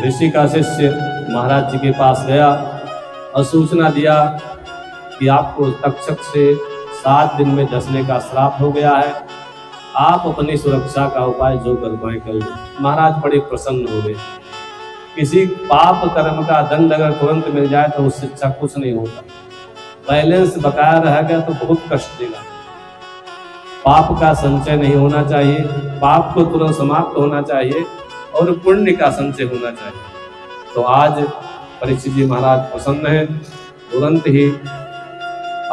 ऋषि का शिष्य महाराज जी के पास गया और सूचना दिया कि आपको तक्षक से 7 दिन में डसने का श्राप हो गया है, आप अपनी सुरक्षा का उपाय जो कर पाए कर लो। महाराज बड़े प्रसन्न हो गए। किसी पाप कर्म का दंड अगर तुरंत मिल जाए तो उससे अच्छा कुछ नहीं होता। बैलेंस बकाया रह गया तो बहुत कष्ट देगा। पाप का संचय नहीं होना चाहिए, पाप को तुरंत समाप्त होना चाहिए और पुण्य का संचय होना चाहिए। तो आज परीक्षित जी महाराज प्रसन्न हैं, तुरंत ही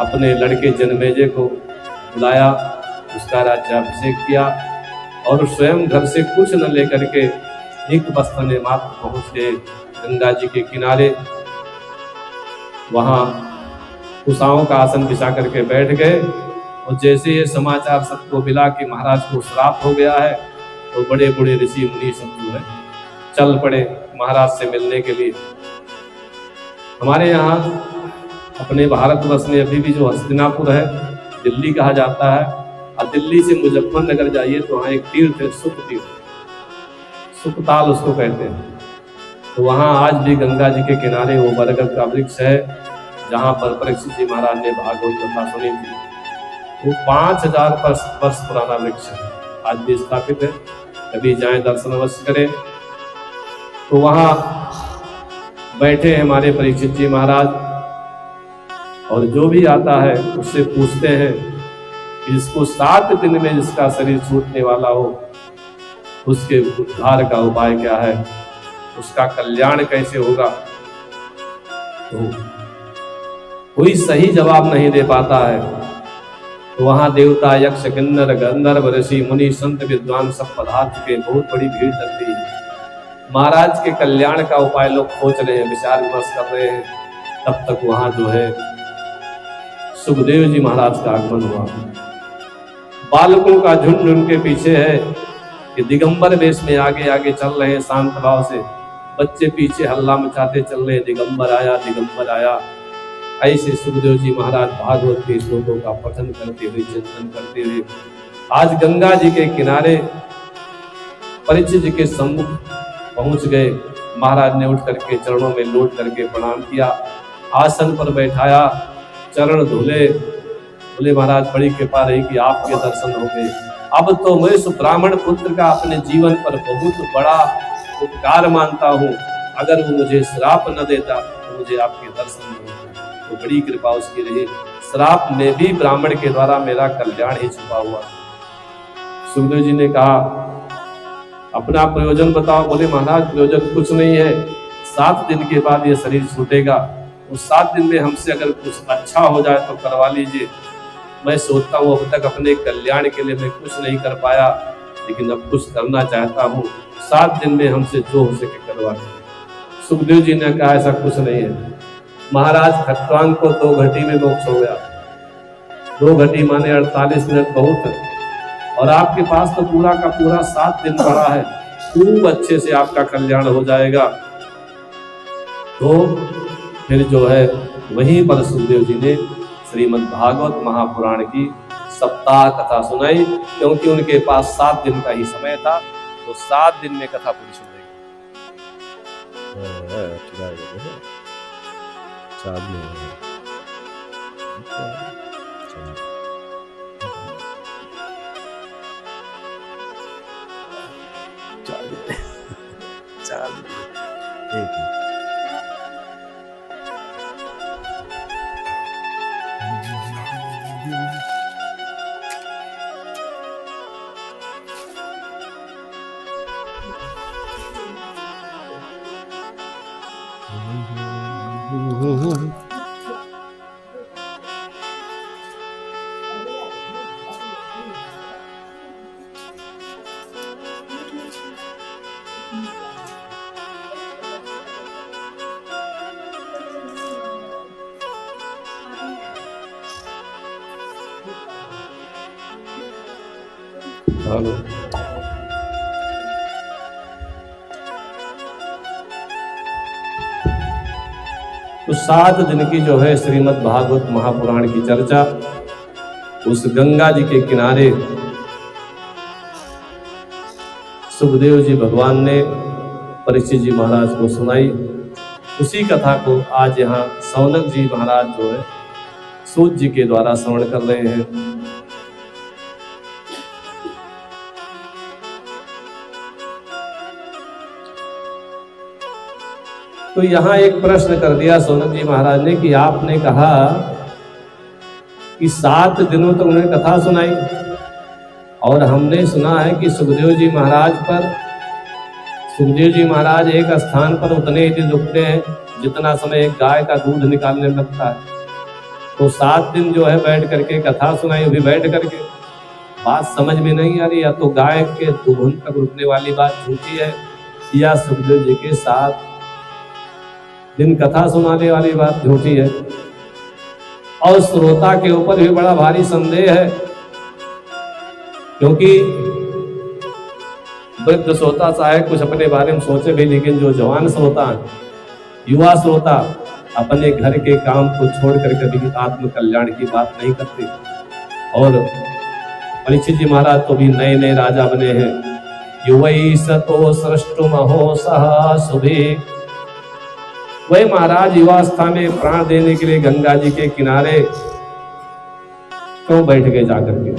अपने लड़के जनमेजय को बुलाया, उसका राज्याभिषेक किया और स्वयं घर से कुछ न लेकर के एक बस्ताने मात्र पहुंच गए गंगा जी के किनारे। वहां कुशाओं का आसन बिछा करके बैठ गए और जैसे ये समाचार सबको मिला कि महाराज को श्राप हो गया है तो बड़े बड़े ऋषि मुनि सब जो है चल पड़े महाराज से मिलने के लिए। हमारे यहाँ अपने भारतवर्ष में अभी भी जो हस्तिनापुर है, दिल्ली कहा जाता है, और दिल्ली से मुजफ्फरनगर जाइए तो वहाँ एक तीर्थ है, सुख तीर्थ, सुखताल उसको कहते हैं। तो वहाँ आज भी गंगा जी के किनारे वो बरगद का वृक्ष है जहाँ पर परीक्षित जी महाराज ने भागवत कथा सुनी थी। वो 5000 वर्ष पुराना वृक्ष है, आज भी स्थापित है। कभी जाएं दर्शन अवश्य करें। तो वहाँ बैठे हैं हमारे परीक्षित जी महाराज और जो भी आता है उससे पूछते हैं कि इसको 7 दिन में जिसका शरीर छूटने वाला हो उसके उद्धार का उपाय क्या है, उसका कल्याण कैसे होगा। तो कोई सही जवाब नहीं दे पाता है। तो वहां देवता, यक्ष, किन्नर, गंधर्व, ऋषि, मुनि, संत, विद्वान सब पदार्थ के बहुत बड़ी भीड़ लगती है। महाराज के कल्याण का उपाय लोग खोज रहे हैं, विचार विमर्श कर रहे हैं। तब तक वहां जो है सुखदेव जी महाराज का आगमन हुआ। बालकों का झुंड उनके पीछे है कि दिगंबर वेश में आगे आगे चल रहे हैं शांत भाव से। बच्चे पीछे हल्ला मचाते चल रहे, दिगंबर आया, दिगंबर आया। ऐसे सुखदेव जी महाराज भागवत के श्लोकों का पठन करते हुए, चिंतन करते हुए आज गंगा जी के किनारे परीक्षित जी के सम्मुख पहुंच गए। महाराज ने उठ करके चरणों में लौट करके प्रणाम किया, आसन पर बैठाया, चरण धुले। बोले महाराज बड़ी कृपा रही कि आपके दर्शन हो गए। अब तो मैं उस ब्राह्मण पुत्र का अपने जीवन पर बहुत बड़ा उपकार मानता हूँ। अगर वो मुझे श्राप न देता तो मुझे आपके दर्शन न होते। तो बड़ी कृपा उसकी रही। श्राप में भी ब्राह्मण के द्वारा मेरा कल्याण ही छुपा हुआ। सुखदेव जी ने कहा अपना प्रयोजन बताओ। बोले महाराज प्रयोजन कुछ नहीं है, 7 दिन के बाद ये शरीर छूटेगा। उस 7 दिन में हमसे अगर कुछ अच्छा हो जाए तो करवा लीजिए। मैं सोचता हूँ अब तक अपने कल्याण के लिए मैं कुछ नहीं कर पाया, लेकिन अब कुछ करना चाहता हूँ। 7 दिन में हमसे जो हो सके करवा लीजिए। सुखदेव जी ने कहा ऐसा कुछ नहीं है। महाराज खट्वांग को 2 घटी में मोक्ष हो गया। 2 घटी माने 48 मिनट बहुत है, और आपके पास तो पूरा का पूरा 7 दिन पड़ा है। खूब अच्छे से आपका कल्याण हो जाएगा। तो फिर जो है वहीं पर सुखदेव जी ने श्रीमद् भागवत महापुराण की सप्ताह कथा सुनाई, क्योंकि उनके पास 7 दिन का ही समय था। तो 7 दिन में कथा पूरी सुन गई। हेलो। तो 7 दिन की जो है श्रीमद् भागवत महापुराण की चर्चा उस गंगा जी के किनारे सुखदेव जी भगवान ने परीक्षित जी महाराज को सुनाई। उसी कथा को आज यहाँ सौनक जी महाराज जो है सूत जी के द्वारा श्रवण कर रहे हैं। तो यहाँ एक प्रश्न कर दिया सौनक जी महाराज ने कि आपने कहा कि 7 दिनों तक उन्हें कथा सुनाई, और हमने सुना है कि सुखदेव जी महाराज एक स्थान पर उतने ही दिन रुकते हैं जितना समय एक गाय का दूध निकालने में लगता है। तो 7 दिन जो है बैठ करके कथा सुनाई, भी बैठ करके। बात समझ में नहीं आ रही, या तो गाय के दूध तक रुकने वाली बात झूठी है, या सुखदेव जी के 7 दिन कथा सुनाने वाली बात झूठी है। और श्रोता के ऊपर भी बड़ा भारी संदेह है, क्योंकि वृद्ध श्रोता चाहे कुछ अपने बारे में सोचे भी, लेकिन जो जवान श्रोता है, युवा श्रोता अपने घर के काम को छोड़कर कभी आत्म कल्याण की बात नहीं करते। और परीक्षित जी महाराज तो भी नए नए राजा बने हैं। युवई सतो सृष्टु महो सह शुभे, वही महाराज युवावस्था में प्राण देने के लिए गंगा जी के किनारे क्यों बैठ गए जाकर के,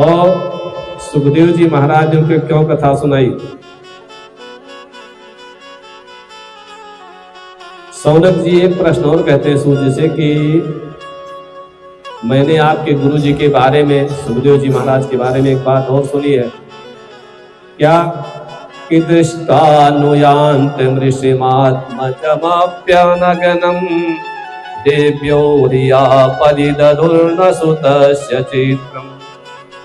और सुखदेव जी महाराज ने उनको क्यों कथा सुनाई। सौनक जी एक प्रश्न और कहते हैं सूर्य से कि मैंने आपके गुरु जी के बारे में, सुखदेव जी महाराज के बारे में एक बात और सुनी है। क्या कि दृष्टानुयान्तं ऋषिमात्मजमप्यनगनं देव्यो रिया परिदधुर्नसुतस्य चित्रम्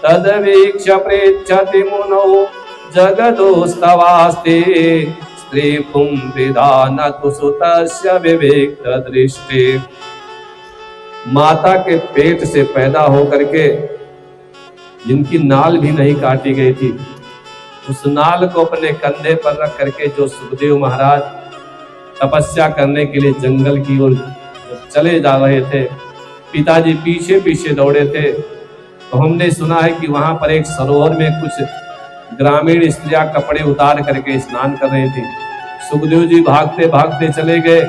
तद्वीक्ष्य पृच्छति मुनौ जगदोस्तवास्ते स्त्रीपुं विधानतु सुतस्य विविक्तदृष्टे। माता के पेट से पैदा होकर के जिनकी नाल भी नहीं काटी गई थी, उस नाल को अपने कंधे पर रख करके जो सुखदेव महाराज तपस्या करने के लिए जंगल की ओर चले जा रहे थे, पिताजी पीछे पीछे दौड़े थे, तो हमने सुना है कि वहां पर एक सरोवर में कुछ ग्रामीण स्त्रियां कपड़े उतार करके स्नान कर रही थी। सुखदेव जी भागते भागते चले गए,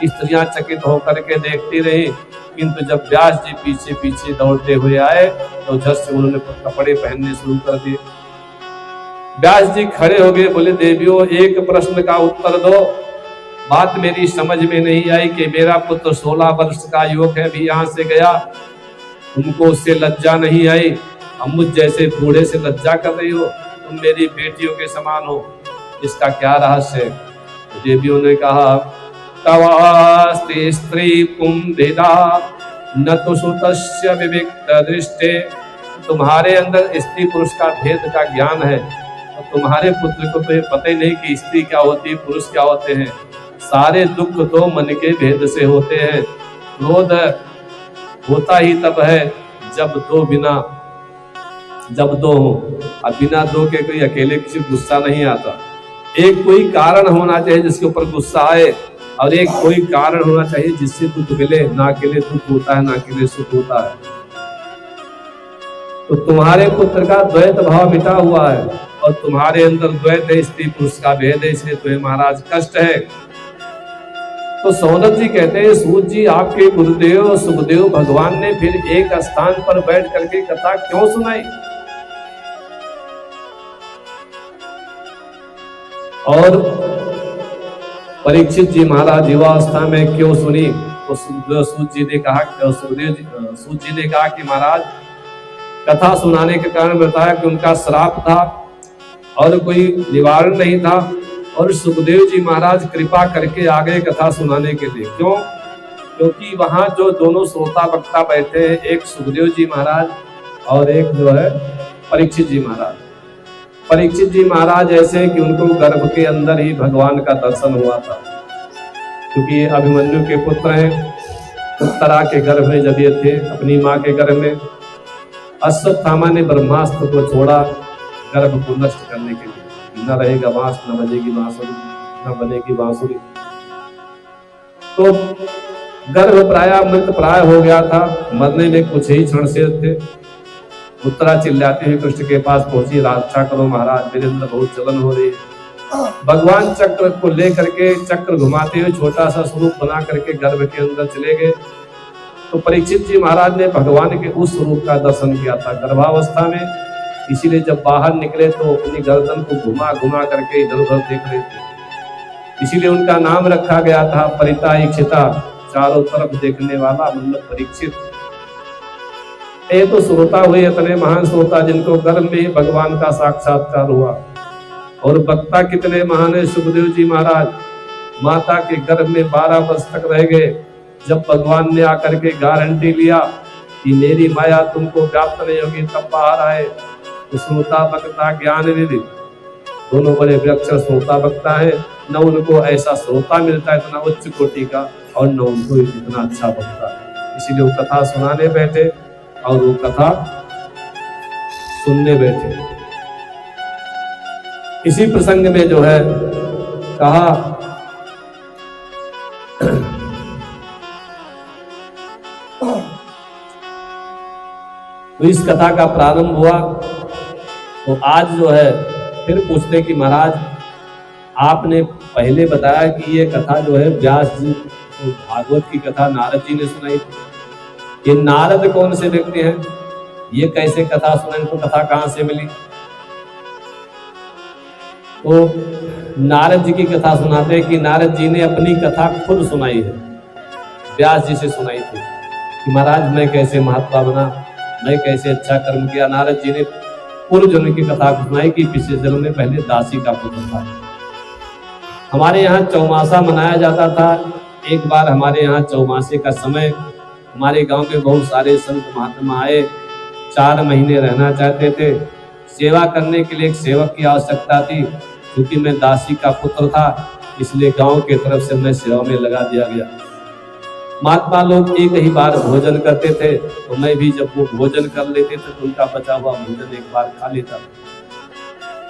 स्त्रियां चकित होकर के देखती रही, किंतु जब व्यास जी पीछे पीछे दौड़ते हुए आए तो झट से उन्होंने कपड़े पहनने शुरू कर दिए। व्यास जी खड़े हो गए, बोले देवियों एक प्रश्न का उत्तर दो। बात मेरी समझ में नहीं आई कि मेरा पुत्र 16 वर्ष का युवक है, भी यहाँ से गया, तुमको उससे लज्जा नहीं आई, हम मुझ जैसे बूढ़े से लज्जा कर रही हो, तुम मेरी बेटियों के समान हो, इसका क्या रहस्य है। तो देवियों ने कहा तवास्ति स्त्री पुंभिदा न तो सुतस्य विविक्त दृष्टे, तुम्हारे अंदर स्त्री पुरुष का भेद का ज्ञान है, और तुम्हारे पुत्र को तो ये पता ही नहीं कि स्त्री क्या होती है, पुरुष क्या होते हैं। सारे दुख तो मन के भेद से होते हैं। क्रोध होता ही तब है जब दो हो, अब बिना दो के कोई अकेले किसी गुस्सा नहीं आता। एक कोई कारण होना चाहिए जिसके ऊपर गुस्सा आए, और एक कोई कारण होना चाहिए जिससे दुख मिले। ना अकेले दुख होता है, ना अकेले सुख होता है। तो तुम्हारे पुत्र का द्वैत भाव मिटा हुआ है, और तुम्हारे अंदर द्वैत है, स्त्री पुरुष का भेद है, इसलिए तुम्हें महाराज कष्ट है। तो सौनक जी कहते हैं सूत जी आपके गुरुदेव सुखदेव भगवान ने फिर एक स्थान पर बैठ करके कथा क्यों सुनाई, और परीक्षित जी महाराज युवावस्था में क्यों सुनी। तो सूत जी ने कहा कि महाराज कथा सुनाने के कारण बताया कि उनका श्राप था और कोई निवारण नहीं था, और सुखदेव जी महाराज कृपा करके आ गए कथा सुनाने के लिए। क्यों? क्योंकि वहां जो दोनों श्रोता वक्ता बैठे हैं, एक सुखदेव जी महाराज और एक जो है परीक्षित जी महाराज। परीक्षित जी महाराज ऐसे कि उनको गर्भ के अंदर ही भगवान का दर्शन हुआ था, क्योंकि ये अभिमन्यु के पुत्र हैं। उत्तरा के गर्भ में जब ये थे, अपनी माँ के गर्भ में, अश्वत्थामा ने ब्रह्मास्त्र को छोड़ा गर्भ को नष्ट करने के लिए। न रहेगा बांस, न बजेगी बांसुरी, न बनेगी बांसुरी। तो गर्भ प्राय मृत प्राय हो गया था, मरने में कुछ ही क्षण से थे। उत्तरा चिल्लाती हुई कृष्ण के पास पहुंची, रक्षा करो महाराज, वीरेंद्र बहुत जलन हो रही है। भगवान चक्र को लेकर के चक्र घुमाते हुए छोटा सा स्वरूप बना करके गर्भ के अंदर चले गए। तो परीक्षित जी महाराज ने भगवान के उस स्वरूप का दर्शन किया था गर्भावस्था में, इसीलिए जब बाहर निकले तो अपनी गर्दन को घुमा घुमा करके इधर उधर देख रहे थे, इसीलिए उनका नाम रखा गया था परिताईक्षिता, चारों तरफ देखने वाला, मतलब परीक्षित। ये तो श्रोता हुए, इतने महान श्रोता जिनको गर्भ में ही भगवान का साक्षात्कार हुआ। और वक्ता कितने महान है सुखदेव जी महाराज, माता के गर्भ में 12 वर्ष तक रह गए। जब भगवान ने आकर के गारंटी लिया कि मेरी माया तुमको व्याप्त नहीं होगी, तब बाहर आए। तो श्रोता वक्ता ज्ञान निधि दोनों बड़े विलक्षण श्रोता वक्ता है, न उनको ऐसा श्रोता मिलता है इतना उच्च कोटि का, और न उनको इतना अच्छा वक्ता, इसीलिए वो कथा सुनाने बैठे और वो कथा सुनने बैठे। इसी प्रसंग में जो है कहा तो इस कथा का प्रारंभ हुआ। तो आज जो है फिर पूछते कि महाराज आपने पहले बताया कि ये कथा जो है व्यास जी भागवत की कथा नारद जी ने सुनाई थी। ये नारद कौन से व्यक्ति हैं, ये कैसे कथा सुनाई, इनको कथा कहां से मिली? तो नारद जी की कथा सुनाते हैं कि नारद जी ने अपनी कथा खुद सुनाई है, व्यास जी से सुनाई थी कि महाराज मैं कैसे महात्मा बना, मैं कैसे अच्छा कर्म किया। नारद जी ने पूर्व जन्म की कथा सुनाई कि पिछले जन्म में पहले दासी का पुत्र था। हमारे यहाँ चौमासा मनाया जाता था। एक बार हमारे यहाँ चौमासे का समय, हमारे गांव के बहुत सारे संत महात्मा आए, 4 महीने रहना चाहते थे। सेवा करने के लिए एक सेवक की आवश्यकता थी, क्योंकि मैं दासी का पुत्र था, इसलिए गांव के तरफ से मैं सेवा में लगा दिया गया। महात्मा लोग एक ही बार भोजन करते थे, तो मैं भी जब वो भोजन कर लेते थे तो उनका बचा हुआ भोजन एक बार खा लेता।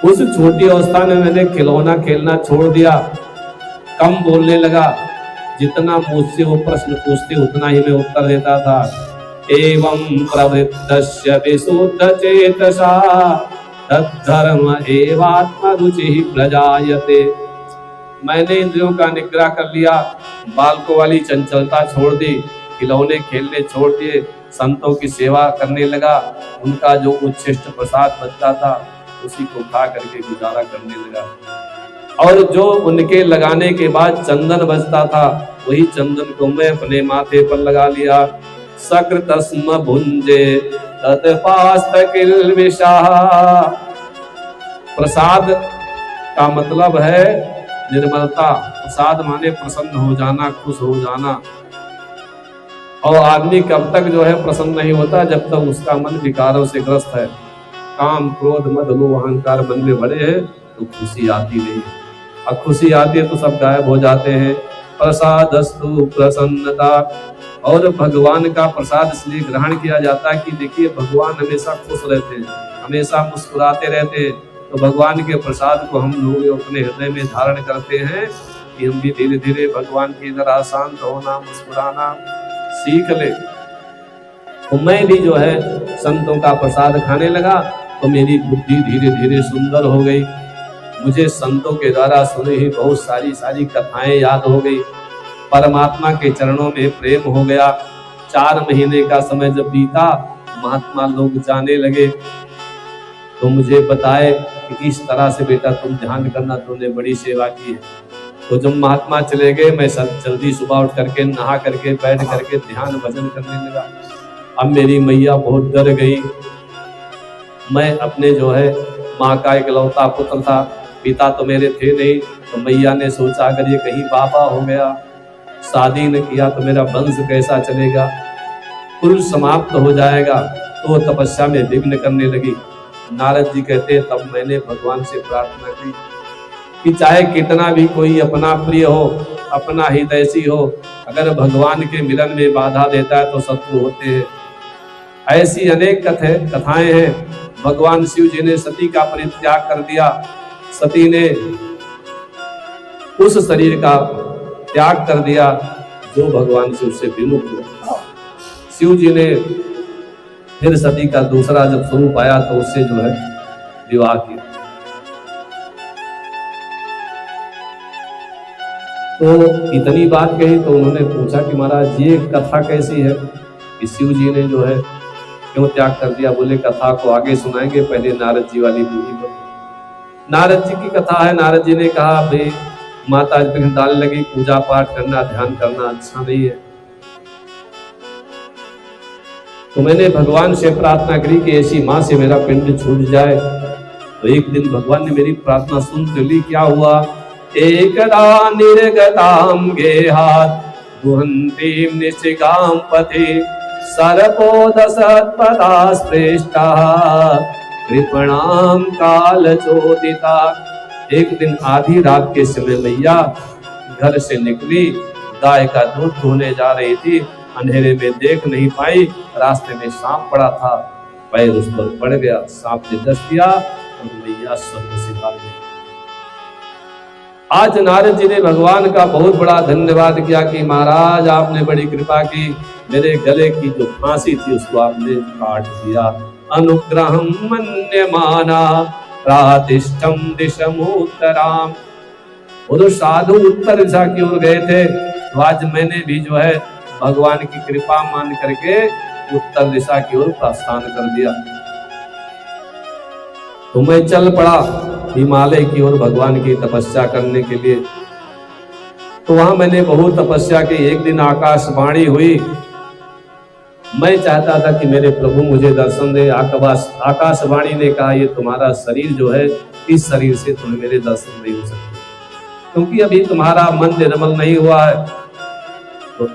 उस छोटी अवस्था में मैंने खिलौना खेलना छोड़ दिया, कम बोलने लगा। जितना मुझसे वो प्रश्न पूछते उतना ही मैं उत्तर देता था। एवं प्रवृत्तस्य विशुद्ध चेतसा तद्धर्म एवात्म रुचि प्रजायते। मैंने इंद्रियों का निग्रह कर लिया, बालकों वाली चंचलता छोड़ दी, खिलौने खेलने छोड़ दिए, संतों की सेवा करने लगा। उनका जो उच्छिष्ट प्रसाद बचता था उसी को खा करके गुजारा करने लगा। और जो उनके लगाने के बाद चंदन बचता था, वही चंदन को मैं अपने माथे पर लगा लिया। सकृतस्म भुंजे तत्पास्तकिल विशाह। प्रसाद का मतलब है निर्मलता। प्रसाद माने प्रसन्न हो जाना, खुश हो जाना। और आदमी कब तक जो है प्रसन्न नहीं होता, जब तक उसका मन विकारों से ग्रस्त है। काम क्रोध मद लोभ अहंकार मन में भरे हैं तो खुशी आती नहीं, और खुशी आती है तो सब गायब हो जाते हैं। प्रसादस्तु प्रसन्नता। और भगवान का प्रसाद इसलिए ग्रहण किया जाता है कि देखिए भगवान हमेशा खुश रहते हैं, हमेशा मुस्कुराते रहते हैं। तो भगवान के प्रसाद को हम लोग अपने हृदय में धारण करते हैं कि हम भी धीरे धीरे भगवान की तरह शांत होना, मुस्कुराना सीख ले। तो मैं भी जो है संतों का प्रसाद खाने लगा, तो मेरी बुद्धि धीरे धीरे सुंदर हो गई। मुझे संतों के द्वारा सुनी ही बहुत सारी कथाएं याद हो गई। परमात्मा के चरणों में प्रेम हो गया। 4 महीने का समय जब बीता, महात्मा लोग जाने लगे, तो मुझे बताए कि इस तरह से बेटा तुम ध्यान करना, तुमने बड़ी सेवा की है। तो जब महात्मा चले गए, मैं जल्दी सुबह उठ करके नहा करके बैठ करके ध्यान भजन करने लगा। अब मेरी मैया बहुत डर गई। मैं अपने जो है माँ का इकलौता पुत्र था, पिता तो मेरे थे नहीं। तो मैया ने सोचा अगर ये कहीं बाबा हो गया, शादी न किया तो मेरा वंश कैसा चलेगा, कुल समाप्त हो जाएगा। तो तपस्या में विघ्न करने लगी। नारद जी कहते तब मैंने भगवान से प्रार्थना की कि चाहे कितना भी कोई अपना प्रिय हो, अपना हितैषी हो, अगर भगवान के मिलन में बाधा देता है तो शत्रु होते हैं। ऐसी अनेक कथाएं हैं। भगवान शिव जी ने सती का परित्याग कर दिया। सती ने उस शरीर का त्याग कर दिया जो भगवान शिव से विमुख हुआ। शिव जी ने फिर सती का दूसरा जब स्वरूप आया तो उससे जो है विवाह किया। तो इतनी बात कही तो उन्होंने पूछा कि महाराज ये कथा कैसी है कि शिव जी ने जो है क्यों त्याग कर दिया। बोले कथा को आगे सुनाएंगे, पहले नारद जी वाली पूरी करो। नारद जी की कथा है। नारद जी ने कहा भाई माता विघ्न डालने लगी, पूजा पाठ करना ध्यान करना अच्छा नहीं है। तो मैंने भगवान से प्रार्थना करी कि ऐसी माँ से मेरा पिंड छूट जाए। तो एक दिन भगवान ने मेरी प्रार्थना सुन ली। क्या हुआ? एकदा निर्गताम गेहात् गुहन्तीं निशिकां पथि सर्पो दशत्पदा स्पृष्टा कृपणाम कालचोदिता। एक दिन आधी रात के समय मैया घर से निकली, गाय का दूध धोने जा रही थी। अंधेरे में देख नहीं पाई, रास्ते में सांप पड़ा था, पैर उस पर पड़ गया, सांप ने डस दिया और मैया स्वर्ग से भाग गई। आज नारद जी ने भगवान का बहुत बड़ा धन्यवाद किया कि महाराज आपने बड़ी कृपा की, मेरे गले की जो फांसी थी उसको आपने काट दिया। अनुग्रहम मन्यमाना प्रातिष्ठम दिशमोत्तराम। वो तो साधु उत्तर दिशा की ओर गए थे, तो आज मैंने भी जो है भगवान की कृपा मान करके उत्तर दिशा की ओर प्रस्थान कर दिया। तो मैं चल पड़ा हिमालय की ओर भगवान की तपस्या करने के लिए। तो वहां मैंने बहुत तपस्या की। एक दिन आकाशवाणी हुई। मैं चाहता था कि मेरे प्रभु मुझे दर्शन दे। आकाशवाणी ने कहा ये तुम्हारा शरीर जो है, इस शरीर से तुम्हें मेरे दर्शन नहीं हो सकते, क्योंकि अभी तुम्हारा मन निर्मल नहीं हुआ है। तो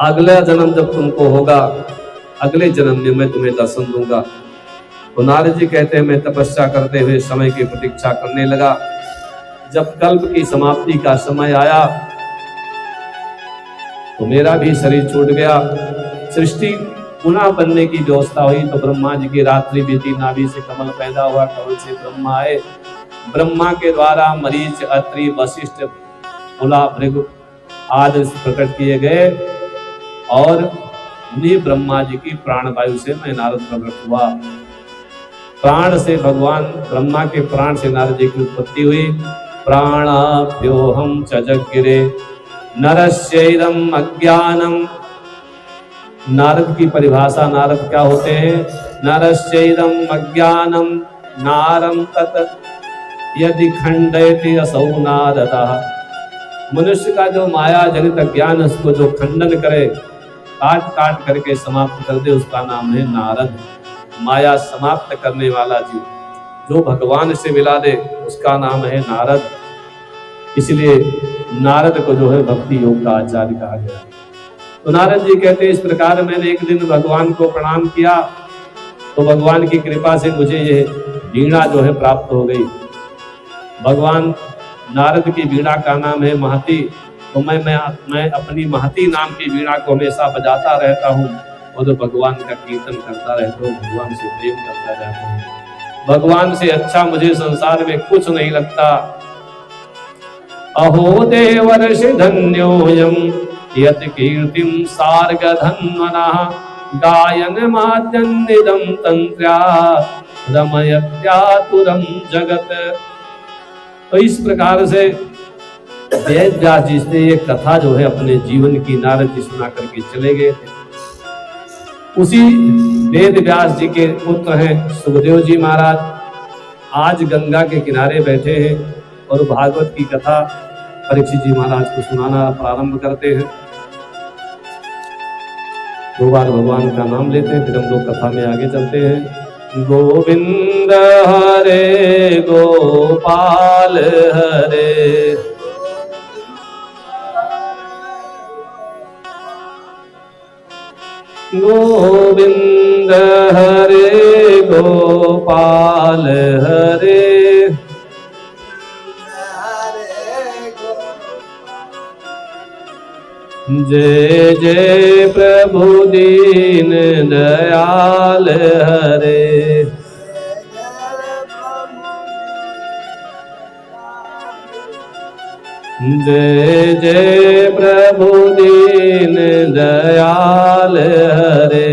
अगला जन्म जब तुमको होगा, अगले जन्म में मैं तुम्हें दर्शन दूंगा। तो नारद जी कहते हैं मैं तपस्या करते हुए समय की प्रतीक्षा करने लगा। जब कल्प की समाप्ति का समय आया तो मेरा भी शरीर छूट गया। सृष्टि पुनः बनने की व्यवस्था हुई। तो ब्रह्मा जी की रात्रि बीती, नाभि से कमल पैदा हुआ, कमल से ब्रह्मा आए। ब्रह्मा के द्वारा मरीच, अत्रि, वशिष्ठ, पुला, भृगु आदि प्रकट किए गए और उन्हीं ब्रह्मा जी की प्राण वायु से मैं नारद प्रकट हुआ। प्राण से भगवान ब्रह्मा के प्राण से नारद जी की उत्पत्ति हुई। प्राणाभ्योहम च जगगिरे नरस्यैदम अज्ञानम। नारद की परिभाषा, नारद क्या होते हैं? नरस्यैदम अज्ञानम नारम तत् यदि खंडयति असौ नारदः। मनुष्य का जो माया जनित अज्ञान उसको जो खंडन करे, काट काट करके समाप्त कर दे, उसका नाम है नारद। माया समाप्त करने वाला जीव जो भगवान से मिला दे उसका नाम है नारद। इसलिए नारद को जो है भक्ति योग का आचार्य कहा गया। तो नारद जी कहते हैं इस प्रकार मैंने एक दिन भगवान को प्रणाम किया तो भगवान की कृपा से मुझे ये वीणा जो है प्राप्त हो गई। भगवान नारद की वीणा का नाम है महती। तो मैं अपनी महती नाम की वीणा को हमेशा बजाता रहता हूँ और भगवान का कीर्तन करता रहता हूँ, भगवान से प्रेम करता रहता हूँ। भगवान से अच्छा मुझे संसार में कुछ नहीं लगता। अहो देवर्षि धन्योऽयं यत् कीर्तिं सार्गधन्वनः गायन माद्यन्निदं तन्त्र्या रमयत्यातुरं जगत। तो इस प्रकार से वेद व्यास जी से ये कथा जो है अपने जीवन की नारद जी सुना करके चले गए थे। उसी वेद व्यास जी के पुत्र हैं सुखदेव जी महाराज। आज गंगा के किनारे बैठे हैं और भागवत की कथा परीक्षित जी महाराज को सुनाना प्रारंभ करते हैं। दो बार भगवान का नाम लेते हैं, फिर हम लोग कथा में आगे चलते हैं। गोविंद हरे गोपाल हरे गोविंद हरे गोपाल हरे जय जय प्रभु दीन दयाल हरे। जय जय प्रभु दीन दयाल हरे।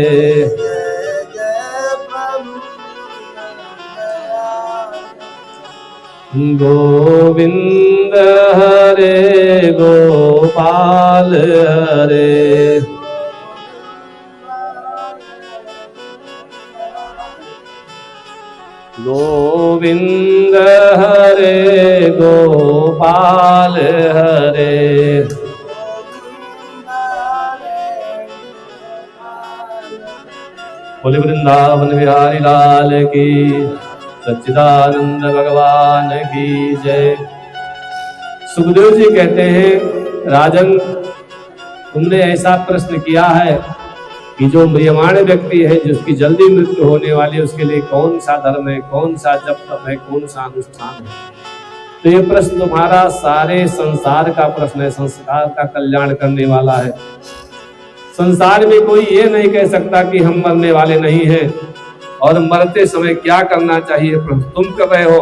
गोविंद हरे गोपाल हरे, गोविंद हरे गोपाल हरे। बोले वृंदावन बिहारी लाल की, सच्चिदानंद भगवान की जय। सुखदेव जी कहते हैं, राजन तुमने ऐसा प्रश्न किया है कि जो म्रियमाण व्यक्ति है, जिसकी जल्दी मृत्यु होने वाली है, उसके लिए कौन सा धर्म है, कौन सा जप तप है, कौन सा अनुष्ठान है। तो ये प्रश्न तुम्हारा सारे संसार का प्रश्न है, संसार का कल्याण करने वाला है। संसार में कोई ये नहीं कह सकता कि हम मरने वाले नहीं हैं और मरते समय क्या करना चाहिए तुम कर रहे हो,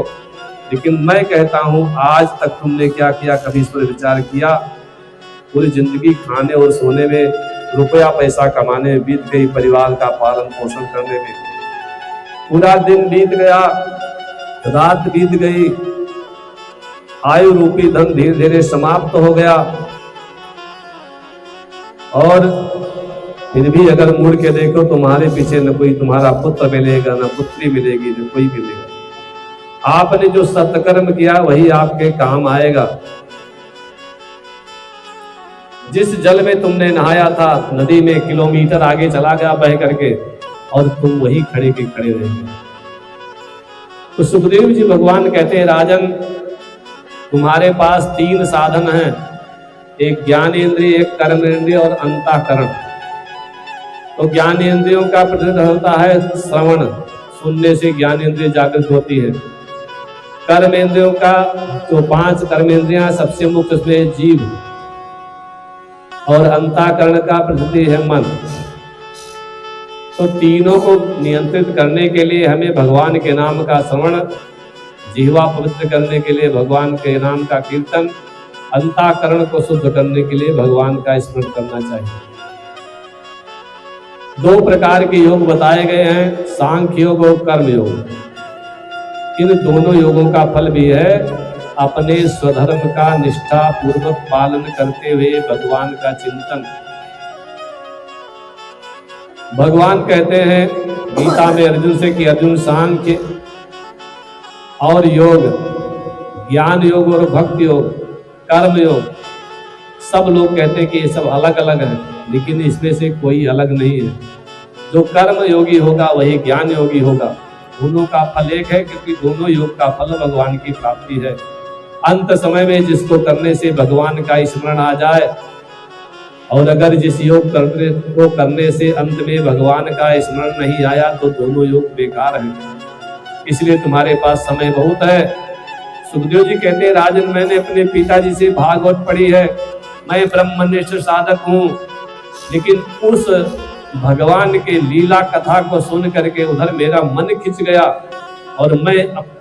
लेकिन मैं कहता हूं आज तक तुमने क्या किया, कभी इस पर विचार किया? पूरी जिंदगी खाने और सोने में, रुपया पैसा कमाने में बीत गई, परिवार का पालन पोषण करने में पूरा दिन बीत गया, रात बीत गई, आयु रूपी धन धीरे धीरे समाप्त हो गया, और फिर भी अगर मुड़ के देखो तुम्हारे पीछे न कोई तुम्हारा पुत्र मिलेगा, न पुत्री मिलेगी, न कोई मिलेगा। आपने जो सत्कर्म किया वही आपके काम आएगा। जिस जल में तुमने नहाया था, नदी में किलोमीटर आगे चला गया बह करके, और तुम वही खड़े के खड़े रह गए। तो सुखदेव जी भगवान कहते हैं, राजन तुम्हारे पास 3 साधन हैं, एक ज्ञानेंद्रिय, एक कर्मेंद्रिय और अंतःकरण। तो ज्ञानेंद्रियों का प्रतिनिधित्व होता है श्रवण, सुनने से ज्ञानेंद्रिय जागृत होती है। कर्मेंद्रियों का जो 5 कर्मेंद्रियां, सबसे मुख्य उसमें जीव, और अंतःकरण का प्रतिनिधि है मन। तो तीनों को नियंत्रित करने के लिए हमें भगवान के नाम का श्रवण, जिह्वा पवित्र करने के लिए भगवान के नाम का कीर्तन, अंतःकरण को शुद्ध करने के लिए भगवान का स्मरण करना चाहिए। 2 प्रकार के योग बताए गए हैं, सांख्य योग और कर्म योग। इन दोनों योगों का फल भी है अपने स्वधर्म का निष्ठा पूर्वक पालन करते हुए भगवान का चिंतन। भगवान कहते हैं गीता में अर्जुन से कि अर्जुन सांख्य और योग, ज्ञान योग और भक्ति योग, कर्म योग, सब लोग कहते हैं कि ये सब अलग अलग है, लेकिन इसमें से कोई अलग नहीं है। जो कर्म योगी होगा वही ज्ञान योगी होगा। दोनों का फल एक है, क्योंकि दोनों योग का फल भगवान की प्राप्ति है। अंत समय में जिसको करने से भगवान का स्मरण आ जाए, और अगर जिस योग को करने से अंत में भगवान का स्मरण नहीं आया, तो दोनों योग बेकार हैं। इसलिए तुम्हारे पास समय बहुत है। सुखदेव जी कहते हैं, राजन मैंने अपने पिताजी से भागवत पढ़ी है, मैं ब्रह्मनिष्ठ साधक हूँ, लेकिन उस भगवान के लीला कथा को सुन करके उधर मेरा मन खिंच गया, और मैं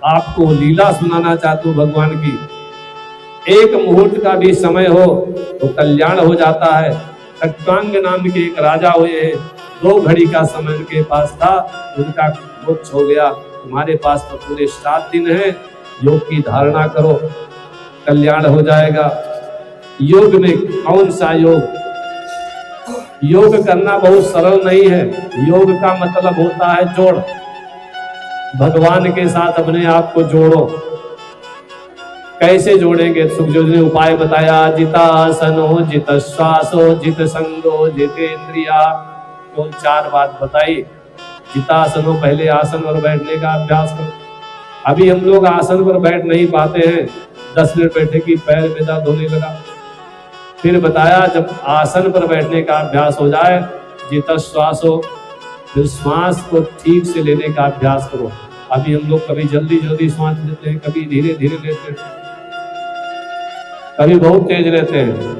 आपको लीला सुनाना चाहता हूँ भगवान की। एक मुहूर्त का भी समय हो तो कल्याण हो जाता है। खट्वांग नाम के एक राजा हुए हैं, 2 घड़ी का समय उनके पास था, उनका मोक्ष हो गया। तुम्हारे पास तो पूरे 7 दिन है, योग की धारणा करो, कल्याण हो जाएगा। योग में कौन सा योग? योग करना बहुत सरल नहीं है। योग का मतलब होता है जोड़, भगवान के साथ अपने आप को जोड़ो। कैसे जोड़ेंगे? सुखदेव ने उपाय बताया, जितासनो, जित श्वासो, जित संगो, जितेंद्रिया। केवल 4 बात बताई। जितासनो, पहले आसन पर बैठने का अभ्यास करो। अभी हम लोग आसन पर बैठ नहीं पाते हैं, 10 मिनट बैठे कि पैर में दर्द होने लगा। फिर बताया जब आसन पर बैठने का अभ्यास हो जाए, जित श्वासो, फिर श्वास को ठीक से लेने का अभ्यास करो। अभी हम लोग कभी जल्दी जल्दी श्वास लेते हैं, कभी धीरे धीरे लेते हैं, कभी बहुत तेज लेते हैं।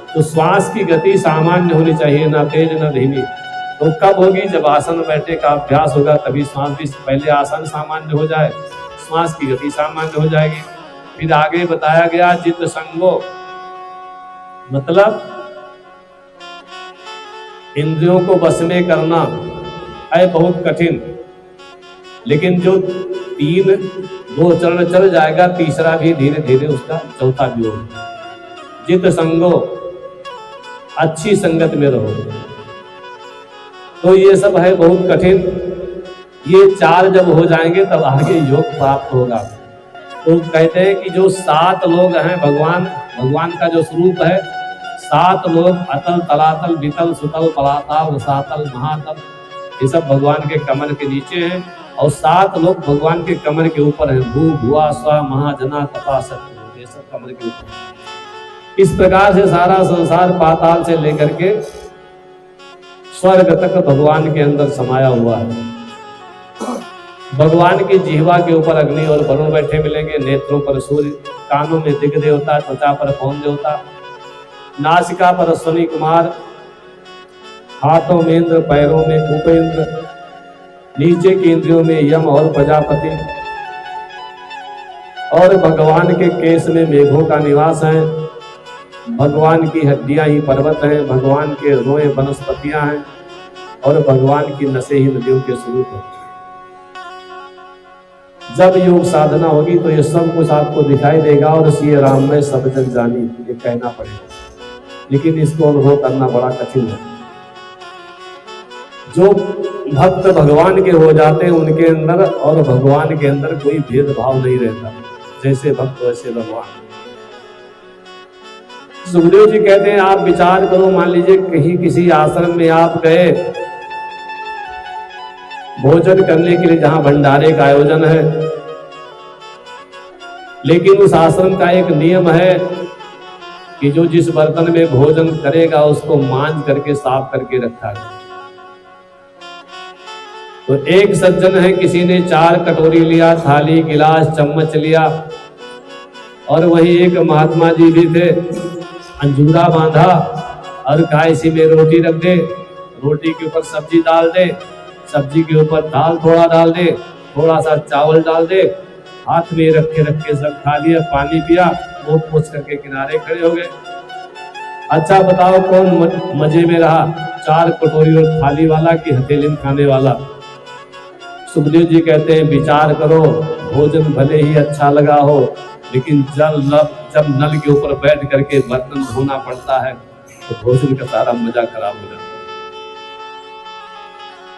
तो श्वास की गति सामान्य होनी चाहिए, ना तेज ना धीमी। तो कब होगी? जब आसन बैठने का अभ्यास होगा, तभी श्वास भी, पहले आसन सामान्य हो जाए, श्वास की गति सामान्य हो जाएगी। फिर आगे बताया गया जित संगो, मतलब इंद्रियों को बस में करना है बहुत कठिन, लेकिन जो 3 वो चरण चल जाएगा, तीसरा भी धीरे धीरे उसका चौथा भी होगा। जित संगो, अच्छी संगत में रहो। तो ये सब है बहुत कठिन। ये 4 जब हो जाएंगे तब आगे योग प्राप्त होगा। तो कहते हैं कि जो 7 लोग हैं, भगवान का जो स्वरूप है, 7 लोग अतल तलातल वितल सुतल पलातल रसातल महातल, ये सब भगवान के कमर के नीचे हैं। और 7 लोग भगवान के कमर के ऊपर हैं, भू भुआ स्वा महाजना तपा सत्य, ये सब कमर के ऊपर। इस प्रकार से सारा संसार पाताल से लेकर के स्वर्ग तक भगवान के अंदर समाया हुआ है। भगवान की जिह्वा के ऊपर अग्नि और वरुण बैठे मिलेंगे, नेत्रों पर सूर्य, कानों में दिग् देवता, त्वचा पर पवन देवता, नासिका पर अश्विनी कुमार, हाथों में इंद्र, पैरों में उपेंद्र, नीचे की इंद्रियों में यम और प्रजापति, और भगवान के केस में मेघों का निवास है। भगवान की हड्डियां ही पर्वत हैं, भगवान के रोए वनस्पतियां हैं, और भगवान की नसें ही नदियों के स्वरूप हैं। जब योग साधना होगी तो ये सब कुछ आपको दिखाई देगा। और श्री राम में सब जग जानी, ये कहना पड़ेगा, लेकिन इसको अनुभव करना बड़ा कठिन है। जो भक्त भगवान के हो जाते हैं उनके अंदर और भगवान के अंदर कोई भेदभाव नहीं रहता, जैसे भक्त वैसे भगवान। सुखदेव जी कहते हैं आप विचार करो, मान लीजिए कहीं किसी आश्रम में आप गए भोजन करने के लिए, जहां भंडारे का आयोजन है, लेकिन उस आश्रम का एक नियम है कि जो जिस बर्तन में भोजन करेगा उसको मांज करके साफ करके रखा है। तो एक सज्जन है, किसी ने 4 कटोरी लिया, थाली गिलास चम्मच लिया, और वही एक महात्मा जी भी थे, अंजूरा बांधा और कहा इसी में रोटी रख दे, रोटी के ऊपर सब्जी डाल दे, सब्जी के ऊपर दाल थोड़ा डाल दे, थोड़ा सा चावल डाल दे, हाथ में रखे सब खा लिया, पानी पिया, मुंह पोंछ करके किनारे खड़े हो गए। अच्छा बताओ कौन मजे में रहा, 4 कटोरी और थाली वाला कि हथेली में खाने वाला? सुखदेव जी कहते हैं विचार करो, भोजन भले ही अच्छा लगा हो, लेकिन जब नल के ऊपर बैठ करके बर्तन धोना पड़ता है तो भोजन का सारा मजा खराब हो जाता है।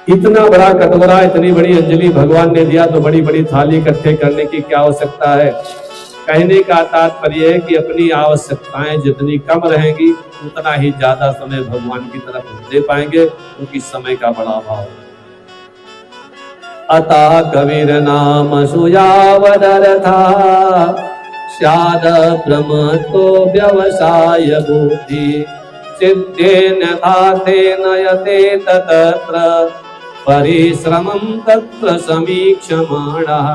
इतना बड़ा कटोरा, इतनी बड़ी अंजलि भगवान ने दिया, तो बड़ी बड़ी थाली इकट्ठे करने की क्या आवश्यकता है? कहने का तात्पर्य है कि अपनी आवश्यकताएं जितनी कम रहेंगी उतना ही ज्यादा समय भगवान की तरफ दे पाएंगे, क्योंकि समय का बड़ा अभाव है। अतः कबीर नाम सुयावदर्था स्याद प्रमतो व्यवसाय बुद्धि सिद्धेन थार्थेन यते तत्र परिश्रमं तत्र समीक्षमाणः।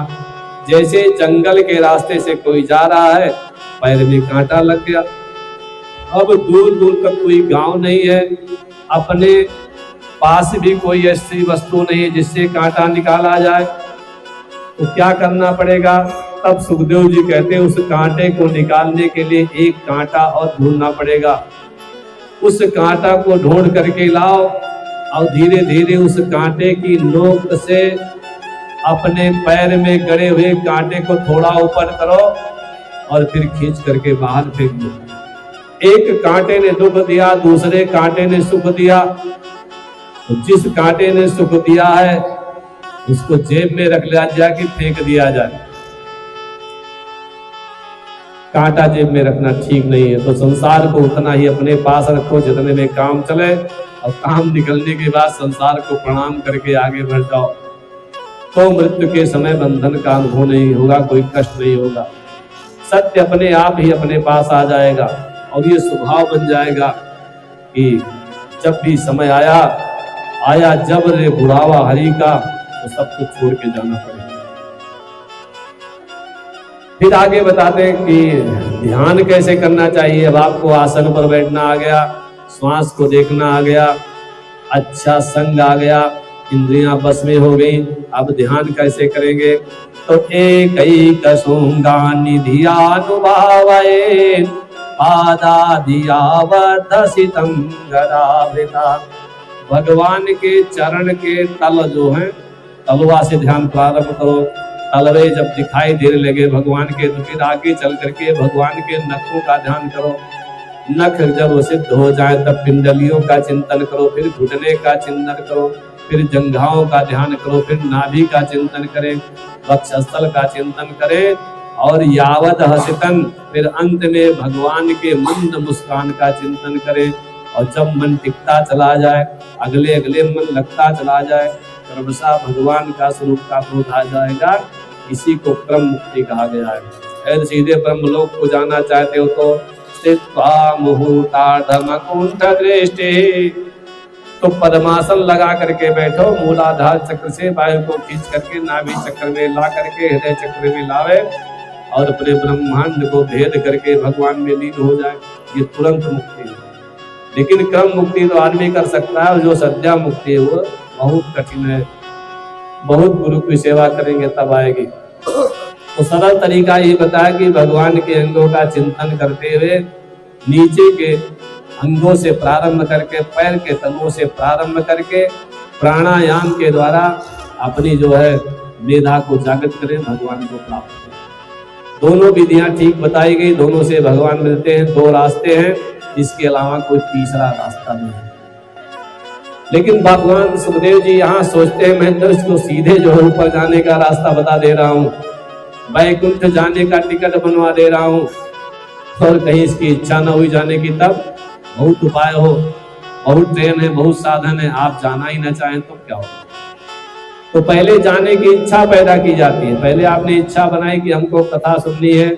जैसे जंगल के रास्ते से कोई जा रहा है, पैर में कांटा लग गया, अब दूर दूर तक कोई गांव नहीं है, अपने पास भी कोई ऐसी वस्तु नहीं है जिससे कांटा निकाला जाए, तो क्या करना पड़ेगा? तब सुखदेव जी कहते हैं उस कांटे को निकालने के लिए एक कांटा और ढूंढना पड़ेगा। उस कांटा को ढूंढ करके लाओ और धीरे धीरे उस कांटे की नोक से अपने पैर में गड़े हुए कांटे को थोड़ा ऊपर करो और फिर खींच करके बाहर फेंक दो। एक कांटे ने दुख दिया, दूसरे कांटे ने सुख दिया, तो जिस कांटे ने सुख दिया है उसको जेब में रख लिया जाए कि फेंक दिया जाए? कांटा जेब में रखना ठीक नहीं है। तो संसार को उतना ही अपने पास रखो जितने में काम चले, और काम निकलने के बाद संसार को प्रणाम करके आगे बढ़ जाओ, तो मृत्यु के समय बंधन का अनुभव नहीं होगा, कोई कष्ट नहीं होगा। सत्य अपने आप ही अपने पास आ जाएगा और ये स्वभाव बन जाएगा कि जब भी समय आया जब रे बुढ़ावा हरि का, तो सब कुछ छोड़ के जाना पड़ेगा। फिर आगे बताते हैं कि ध्यान कैसे करना चाहिए। अब आपको आसन पर बैठना आ गया, श्वास को देखना आ गया, अच्छा संग आ गया, इंद्रियां बस में हो गई, अब ध्यान कैसे करेंगे? तो एक निधियानुभावये पादादियावधसितं गदावृता। भगवान के चरण के तल जो हैं, तलवा से ध्यान प्रारंभ करो, तलवे जब दिखाई देने लगे भगवान के तो फिर आगे चल करके भगवान के नखों का ध्यान करो। नख जब सिद्ध हो जाए तब पिंडलियों का चिंतन करो, फिर घुटने का चिंतन करो, फिर जंघाओं का ध्यान करो, फिर नाभि का चिंतन करें, वक्षस्थल का चिंतन करें और यावद हसितन, फिर अंत में भगवान के मंद मुस्कान का चिंतन करें। और जब मन टिकता चला जाए, अगले अगले मन लगता चला जाए, क्रमशः भगवान का स्वरूप का बोध आ जाएगा। इसी को क्रम मुक्ति कहा गया है। अगर सीधे ब्रह्मलोक को जाना चाहते हो तो स्थित्वा मुहूर्तार्धमकुंठ दृष्टि, तो पद्मासन लगा करके बैठो, मूलाधार चक्र से वायु को खींच करके नाभि चक्र में ला करके हृदय चक्र में लावे और अपने ब्रह्मांड को भेद करके भगवान में लीन हो जाए। ये तुरंत मुक्ति है। लेकिन क्रम मुक्ति तो आदमी कर सकता है, जो सद्या मुक्ति है वो बहुत कठिन है। बहुत गुरु की सेवा करेंगे तब आएगी। तो सरल तरीका ये बताया कि भगवान के अंगों का चिंतन करते हुए नीचे के अंगों से प्रारंभ करके पैर के तलुओं से प्रारंभ करके प्राणायाम के द्वारा अपनी जो है मेधा को जागृत करें, भगवान को प्राप्त करें। दोनों विधियां ठीक बताई गई, दोनों से भगवान मिलते हैं। दो रास्ते हैं, इसके अलावा कोई तीसरा रास्ता नहीं है। लेकिन भगवान सुखदेव जी यहाँ सोचते हैं मैं तो इसको सीधे जो है ऊपर जाने का रास्ता बता दे रहा हूँ, वैकुंठ जाने का टिकट बनवा दे रहा हूँ, और कहीं इसकी इच्छा न हुई जाने की तब बहुत उपाय हो, बहुत ट्रेन है, बहुत साधन है, आप जाना ही ना चाहें तो क्या हो। तो पहले जाने की इच्छा पैदा की जाती है। पहले आपने इच्छा बनाई कि हमको कथा सुननी है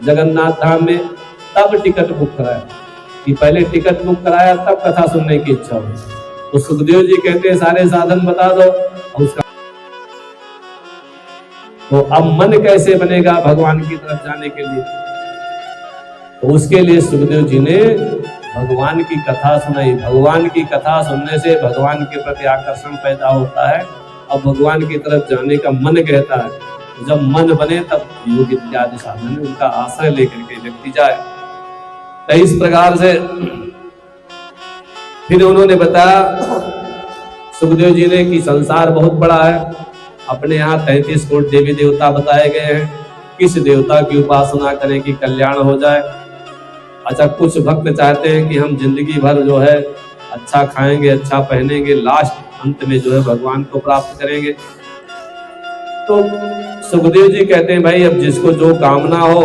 जगन्नाथ धाम में, तब टिकट बुक कराया कि पहले टिकट बुक कराया तब कथा सुनने की इच्छा हुई। तो सुखदेव जी कहते हैं सारे साधन बता दो और उसका तो अब मन कैसे बनेगा भगवान की तरफ जाने के लिए। तो उसके लिए सुखदेव जी ने भगवान की कथा सुनाई। भगवान की कथा सुनने से भगवान के प्रति आकर्षण पैदा होता है और भगवान की तरफ जाने का मन कहता है। जब मन बने तब योग इत्यादि साधन उनका आश्रय लेकर के व्यक्ति जाए। तो इस प्रकार से फिर उन्होंने बताया सुखदेव जी ने कि संसार बहुत बड़ा है, अपने यहाँ 33 कोटि देवी देवता बताए गए हैं, किस देवता की उपासना करें कि कल्याण हो जाए। अच्छा, कुछ भक्त चाहते हैं कि हम जिंदगी भर जो है अच्छा खाएंगे, अच्छा पहनेंगे, लास्ट अंत में जो है भगवान को प्राप्त करेंगे। तो सुखदेव जी कहते हैं भाई अब जिसको जो कामना हो,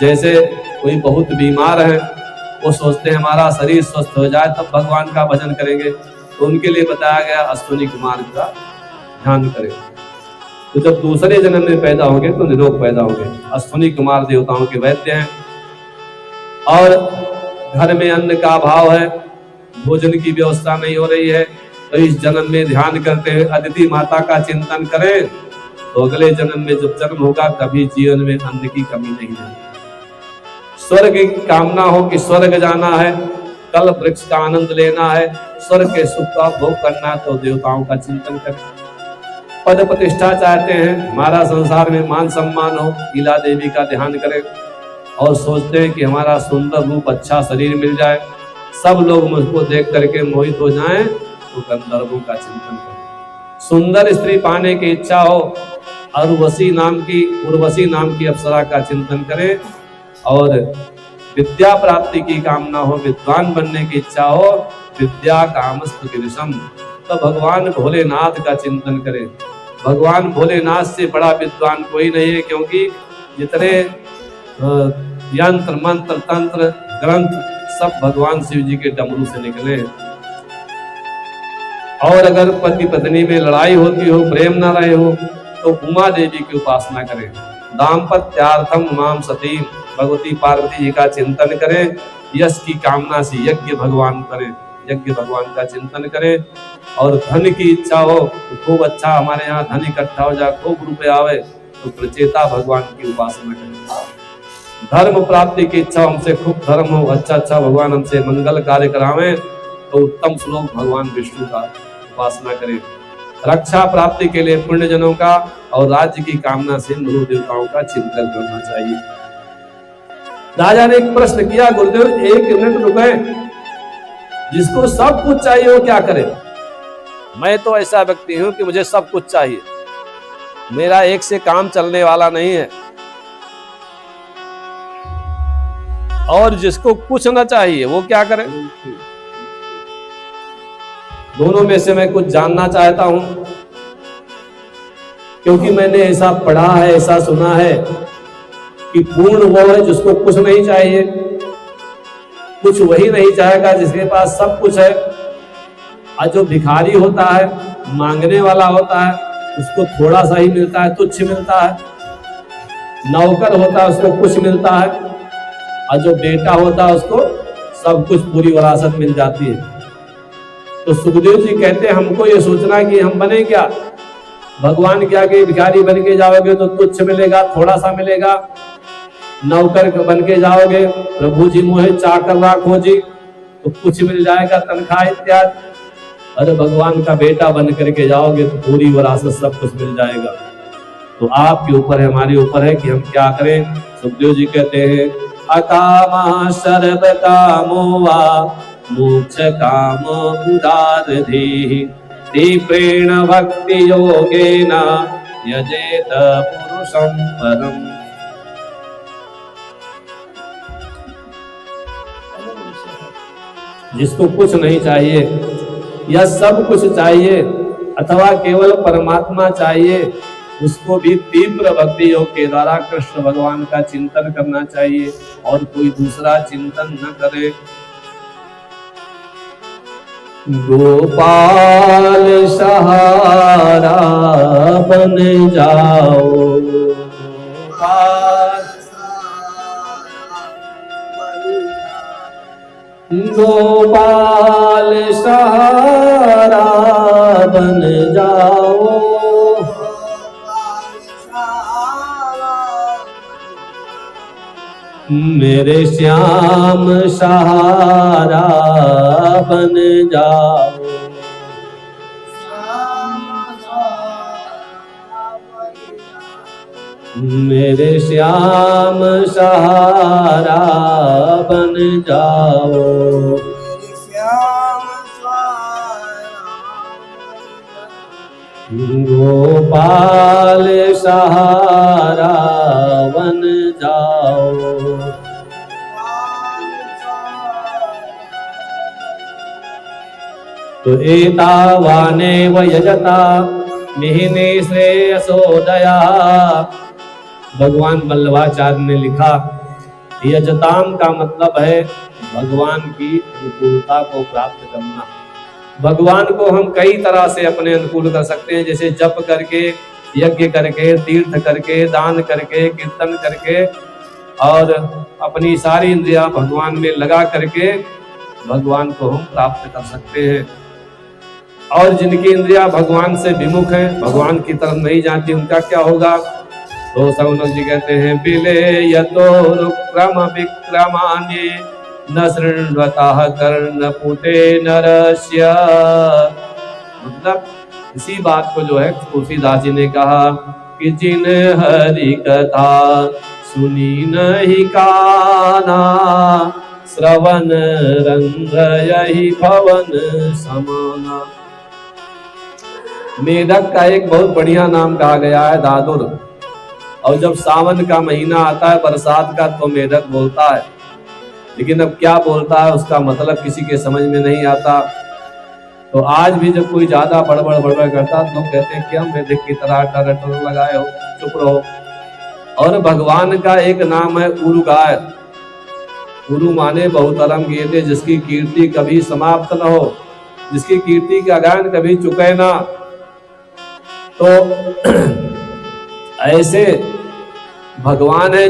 जैसे कोई बहुत बीमार है वो सोचते हैं हमारा शरीर स्वस्थ हो जाए तब भगवान का भजन करेंगे, तो उनके लिए बताया गया अश्विनी कुमार का ध्यान करें। तो जब दूसरे जन्म में पैदा होंगे तो निरोग पैदा होंगे। अश्विनी कुमार देवताओं के वैद्य हैं। और घर में अन्न का अभाव है, भोजन की व्यवस्था नहीं हो रही है, तो इस जन्म में ध्यान करते हुए अदिति माता का चिंतन करें, तो अगले जन्म में जब जन्म होगा कभी जीवन में अन्न की कमी नहीं है। स्वर्ग की कामना हो कि स्वर्ग जाना है, कल वृक्ष का आनंद लेना है, स्वर्ग के सुख का भोग करना, तो देवताओं का चिंतन करें। पद प्रतिष्ठा चाहते हैं, हमारा संसार में मान सम्मान हो, लीला देवी का ध्यान करें। और सोचते हैं कि हमारा सुंदर रूप, अच्छा शरीर मिल जाए, सब लोग मुझको देख करके मोहित हो जाएं, तो गंधर्वों का चिंतन करें। सुंदर स्त्री पाने की इच्छा हो, उर्वशी नाम की अप्सरा का चिंतन करें। और विद्या प्राप्ति की कामना हो, विद्वान बनने की इच्छा हो, विद्या कामस्तु गिरिशम, तो भगवान भोलेनाथ का चिंतन करें। भगवान भोलेनाथ से बड़ा विद्वान कोई नहीं है, क्योंकि जितने यंत्र मंत्र तंत्र ग्रंथ सब भगवान शिव जी के डमरू से निकले हैं। और अगर पति पत्नी में लड़ाई होती हो, प्रेम न रहे हो, तो उमा देवी की उपासना करें। दाम्पत्यार्थम उमाम सती, भगवती पार्वती जी का चिंतन करें। यश की कामना से यज्ञ भगवान करें, यज्ञ भगवान का चिंतन करें। और धन की इच्छा हो तो खूब अच्छा हमारे यहाँ धन इकट्ठा हो जाए, खूब रुपए आवे, तो प्रचेता भगवान की उपासना करें। धर्म प्राप्ति की इच्छा, हमसे खूब धर्म हो, अच्छा भगवान हमसे मंगल कार्य करावें, तो उत्तम श्लोक भगवान विष्णु का उपासना करें। रक्षा प्राप्ति के लिए पुण्य जनों का और राज्य की कामना से मनु देवताओं का चिंतन करना चाहिए। राजा ने एक प्रश्न किया, गुरुदेव 1 मिनट रुके, जिसको सब कुछ चाहिए वो क्या करे? मैं तो ऐसा व्यक्ति हूं कि मुझे सब कुछ चाहिए, मेरा एक से काम चलने वाला नहीं है। और जिसको कुछ ना चाहिए वो क्या करे? दोनों में से मैं कुछ जानना चाहता हूं, क्योंकि मैंने ऐसा पढ़ा है, ऐसा सुना है कि पूर्ण वो है जिसको कुछ नहीं चाहिए। कुछ वही नहीं चाहेगा जिसके पास सब कुछ है। और जो भिखारी होता है, मांगने वाला होता है, उसको थोड़ा सा ही मिलता है, तुच्छ मिलता है। नौकर होता है उसको कुछ मिलता है, और जो बेटा होता है उसको सब कुछ पूरी विरासत मिल जाती है। तो सुखदेव जी कहते हैं हमको ये सोचना कि हम बने क्या, भगवान क्या कि भिखारी बन के जाओगे तो तुच्छ मिलेगा, थोड़ा सा मिलेगा। नौकर बन के जाओगे, प्रभु जी मुझे चाकर राखो जी, तो कुछ मिल जाएगा, तनख्वाह इत्यादि। अरे भगवान का बेटा बन करके जाओगे तो पूरी विरासत सब कुछ मिल जाएगा। तो आपके ऊपर है, हमारे ऊपर है कि हम क्या करें। सुखदेव जी कहते हैं अकामा सर्व कामो वा मोक्ष काम उदार धीः तीव्रेण भक्ति योगेन यजेत पुरुषं परम्। जिसको कुछ नहीं चाहिए या सब कुछ चाहिए अथवा केवल परमात्मा चाहिए, उसको भी तीव्र भक्ति योग के द्वारा कृष्ण भगवान का चिंतन करना चाहिए और कोई दूसरा चिंतन न करे। गोपाल सहारा बन जाओ, गोपाल सहारा बन जाओ, मेरे श्याम सहारा बन जाओ। मेरे श्याम सहारा बन जाओ, गोपाल सहारा बन जाओ। तो एतावाने वयजता निहिने श्रेयसोदया। भगवान वल्लभाचार्य ने लिखा यजताम का मतलब है भगवान की अनुकूलता को प्राप्त करना। भगवान को हम कई तरह से अपने अनुकूल कर सकते हैं, जैसे जप करके, यज्ञ करके, तीर्थ करके, दान करके, कीर्तन करके और अपनी सारी इंद्रियां भगवान में लगा करके भगवान को हम प्राप्त कर सकते हैं। और जिनकी इंद्रियां भगवान से विमुख हैं, भगवान की तरफ नहीं जाती, उनका क्या होगा? तो सौनक जी कहते हैं बिले यतो रुक्रम विक्रमान्ये न शृण्वतः कर्णपुटे नरस्य। मतलब इसी बात को जो है तुलसीदास जी ने कहा कि जिन हरि कथा सुनी नहीं काना, श्रवण रंग यही भवन समाना। मेढक का एक बहुत बढ़िया नाम कहा गया है दादुर। और जब सावन का महीना आता है, बरसात का, तो मेढक बोलता है, लेकिन अब क्या बोलता है उसका मतलब किसी के समझ में नहीं आता। तो आज भी जब कोई ज्यादा बड़बड़ करता तो कहते हैं क्या मेढक की तरह टर लगाए हो, चुप रहो। और भगवान का एक नाम है उरुगाय। उरु माने बहुतरम गीते, जिसकी कीर्ति कभी समाप्त न हो, जिसकी कीर्ति का गान कभी चुके ना। तो ऐसे भगवान है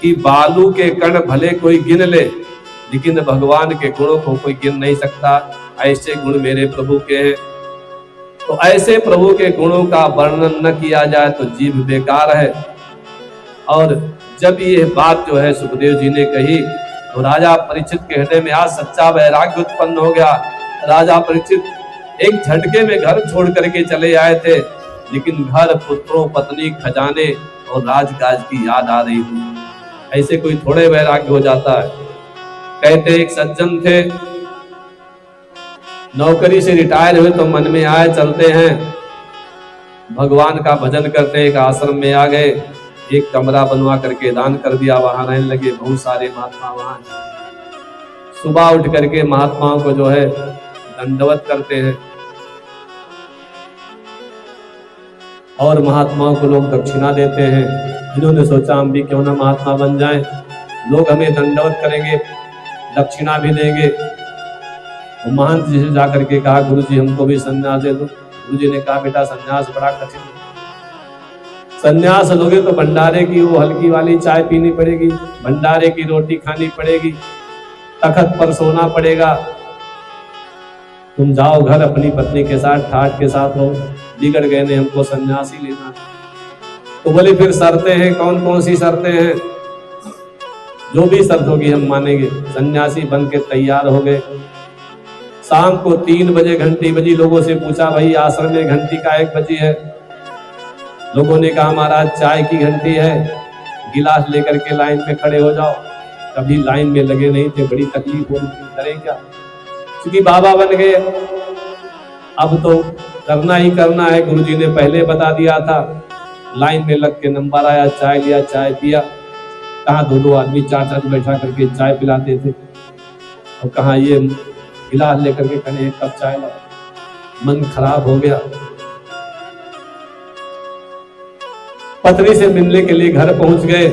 कि बालू के कण भले कोई गिन ले, लेकिन भगवान के गुणों को कोई गिन नहीं सकता। ऐसे गुण मेरे प्रभु के हैं। तो ऐसे प्रभु के गुणों का वर्णन न किया जाए तो जीव बेकार है। और जब ये बात जो है सुखदेव जी ने कही तो राजा परीक्षित के हृदय में आज सच्चा वैराग्य उत्पन्न हो गया। राजा परीक्षित एक झटके में घर छोड़ करके चले आए थे, लेकिन घर, पुत्रों, पत्नी, खजाने और राजकाज की याद आ रही थी। ऐसे कोई थोड़े वैराग्य हो जाता है। कहते एक सज्जन थे, नौकरी से रिटायर हुए तो मन में आए चलते हैं भगवान का भजन करते एक आश्रम में आ गए, एक कमरा बनवा करके दान कर दिया, वहां रहने लगे। बहुत सारे महात्मा वहां। सुबह उठ करके महात्माओं को जो है दंडवत करते हैं और महात्माओं को लोग दक्षिणा देते हैं। इन्होंने सोचा हम भी क्यों ना महात्मा बन जाएं, लोग हमें दंडवत करेंगे, दक्षिणा भी देंगे। तो महंत जी से जाकर के कहा, गुरु जी हमको भी संन्यास दे दो। गुरु जी ने कहा, बेटा संन्यास बड़ा कठिन है, संन्यास लोगे तो भंडारे की वो हल्की वाली चाय पीनी पड़ेगी, भंडारे की रोटी खानी पड़ेगी, तखत पर सोना पड़ेगा। तुम जाओ घर अपनी पत्नी के साथ ठाट के साथ रहो, बिगड़ गए ने हमको संन्यास ही लेना। तो बोले फिर शर्तें हैं, कौन कौन सी शर्तें हैं? जो भी शर्त होगी हम मानेंगे। सन्यासी बन के तैयार हो गए। शाम को 3 बजे घंटी बजी। लोगों से पूछा, भाई आश्रम में घंटी का 1 बजी है? लोगों ने कहा, महाराज चाय की घंटी है, गिलास लेकर के लाइन में खड़े हो जाओ। कभी लाइन में लगे नहीं थे, बड़ी तकलीफ हो रही थी, करें क्या? क्योंकि बाबा बन गए, अब तो करना ही करना है। गुरुजी ने पहले बता दिया था। लाइन में लग के नंबर आया, चाय लिया, चाय पिया। कहाँ 2-2 आदमी 4-4 बैठा करके चाय पिलाते थे, और कहाँ ये गिलास लेकर के खड़े 1 कप चाय ला। मन खराब हो गया। पत्नी से मिलने के लिए घर पहुंच गए।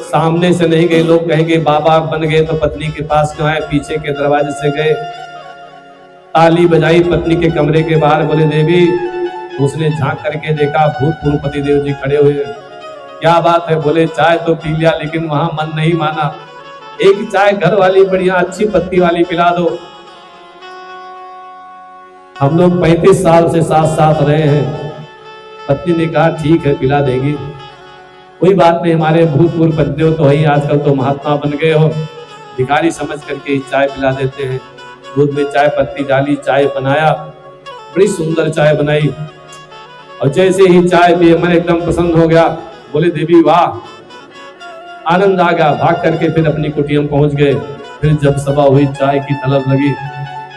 सामने से नहीं गए, लोग कहेंगे बाबा बन गए तो पत्नी के पास क्यों आए? पीछे के दरवाजे से गए, ताली बजाई पत्नी के कमरे के बाहर। बोले देवी। उसने झांक करके देखा, भूतपूर्व पति देव जी खड़े हुए। क्या बात है? बोले चाय तो पी लिया, लेकिन वहां मन नहीं माना। एक चाय घर वाली बढ़िया अच्छी पत्ती वाली पिला दो। हम लोग 35 साल से साथ साथ रहे हैं। पत्नी ने कहा ठीक है, पिला देगी, कोई बात नहीं। हमारे भूतपूर्व पतिदेव तो ही आजकल तो महात्मा बन गए हो, भिखारी समझ करके चाय पिला देते हैं। दूध में चाय पत्ती डाली, चाय बनाया, बड़ी सुंदर चाय बनाई। और जैसे ही चाय पिए मन एकदम प्रसन्न हो गया। बोले देवी वाह, आनंद आ गया। भाग करके फिर अपनी कुटिया में पहुंच गए। फिर जब सभा हुई, चाय की तलब लगी,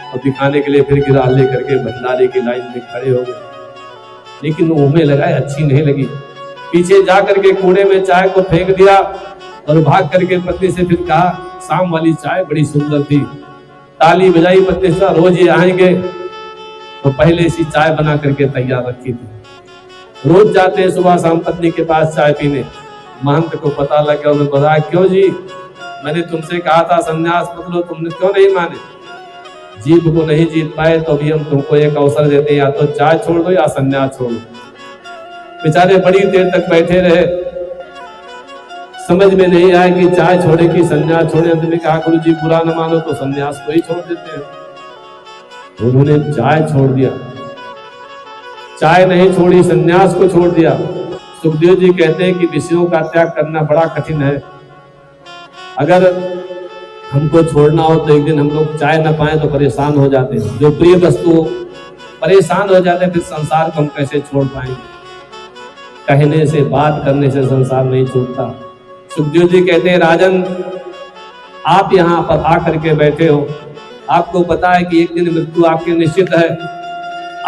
और दिखाने के लिए फिर गिरा लेकर के भंडारे की लाइन में खड़े हो गए। लेकिन वो मुंह में लगाए, अच्छी नहीं लगी। पीछे जा करके कूड़े में चाय को फेंक दिया और भाग करके पत्नी से फिर कहा, शाम वाली चाय बड़ी सुंदर थी। ताली बजाई पत्नी से, रोज ये आएंगे तो पहले से चाय बना करके तैयार रखी थी। रोज जाते हैं सुबह शाम पत्नी के पास चाय पीने। महंत को पता लग गया। उन्होंने बताया, क्यों जी, मैंने तुमसे कहा था संन्यास मत लो, तुमने क्यों नहीं माने? जीभ को नहीं जीत पाए तो भी हम तुमको एक अवसर देते हैं, या तो चाय छोड़ दो या संन्यास छोड़ दो। बेचारे बड़ी देर तक बैठे रहे, समझ में नहीं आया कि चाय छोड़े कि संन्यास छोड़े। अंत में कहा, गुरु जी बुरा न मानो तो संन्यास को ही छोड़ देते हैं। उन्होंने चाय छोड़ दिया, चाय नहीं छोड़ी, संन्यास को छोड़ दिया। सुखदेव जी कहते हैं कि विषयों का त्याग करना बड़ा कठिन है। अगर हमको छोड़ना हो तो एक दिन हम लोग चाय न पाए तो परेशान हो जाते हैं। जो प्रिय वस्तु परेशान हो जाते हैं, फिर संसार को हम कैसे छोड़ पाएंगे? कहने से, बात करने से संसार नहीं छूटता। सुखदेव जी कहते हैं, राजन आप यहाँ पर आकर के बैठे हो, आपको पता है कि एक दिन मृत्यु आपके निश्चित है।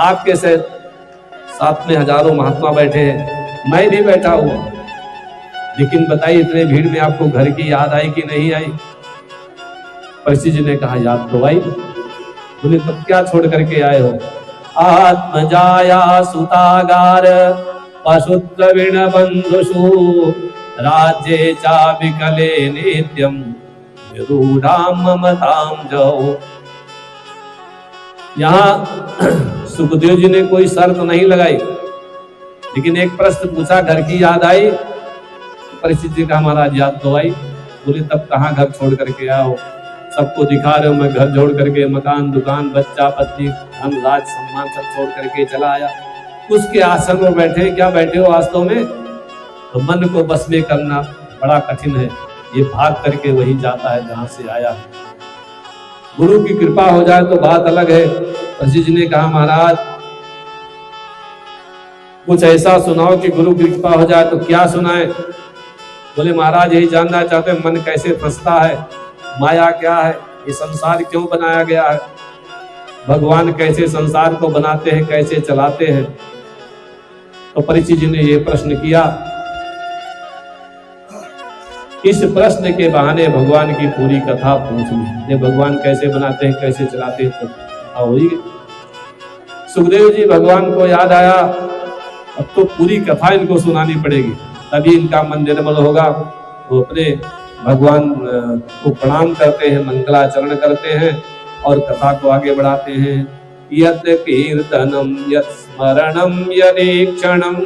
आपके साथ में हजारों महात्मा बैठे हैं, मैं भी बैठा हुआ, लेकिन बताइए इतने भीड़ में आपको घर की याद आई कि नहीं आई? परीक्षित जी ने कहा, याद तो आई। बोले तब क्या छोड़ करके आए हो? आत्मजाया सुतागार पशुद्रविण बंधुषु राज्ये चा विकले नित्यम विरूढ़ाम ममताम जाओ। यहाँ सुखदेव जी ने कोई शर्त नहीं लगाई, लेकिन एक प्रश्न पूछा, घर की याद आई? परीक्षित जी का, महाराज याद तो आई। बोले तब कहाँ घर छोड़ करके आओ? सबको दिखा रहे हो, मैं घर छोड़ करके मकान, दुकान, बच्चा, पत्नी, धन, राज, सम्मान सब छोड़ करके चला आया। उसके आसन में बैठे, क्या बैठे हो वास्तव में? तो मन को बस में करना बड़ा कठिन है। ये भाग करके वही जाता है जहां से आया है। गुरु की कृपा हो जाए तो बात अलग है। परीक्षित जी ने कहा, महाराज कुछ ऐसा सुनाओ कि गुरु की कृपा हो जाए। तो क्या सुनाए? बोले महाराज यही जानना चाहते हैं, मन कैसे फंसता है, माया क्या है, ये संसार क्यों बनाया गया है, भगवान कैसे संसार को बनाते हैं, कैसे चलाते हैं। तो परीक्षित जी ने ये प्रश्न किया। इस प्रश्न के बहाने भगवान की पूरी कथा पूछ ली। ये भगवान कैसे बनाते हैं, कैसे चलाते हैं, तो कथा हो ही गई। सुखदेव जी भगवान को याद आया, अब तो पूरी कथा इनको सुनानी पड़ेगी, तभी इनका मन निर्मल होगा। वो अपने भगवान को प्रणाम करते हैं, मंगलाचरण करते हैं और कथा को आगे बढ़ाते हैं। यत् कीर्तनम यत् स्मरणम यदीक्षणम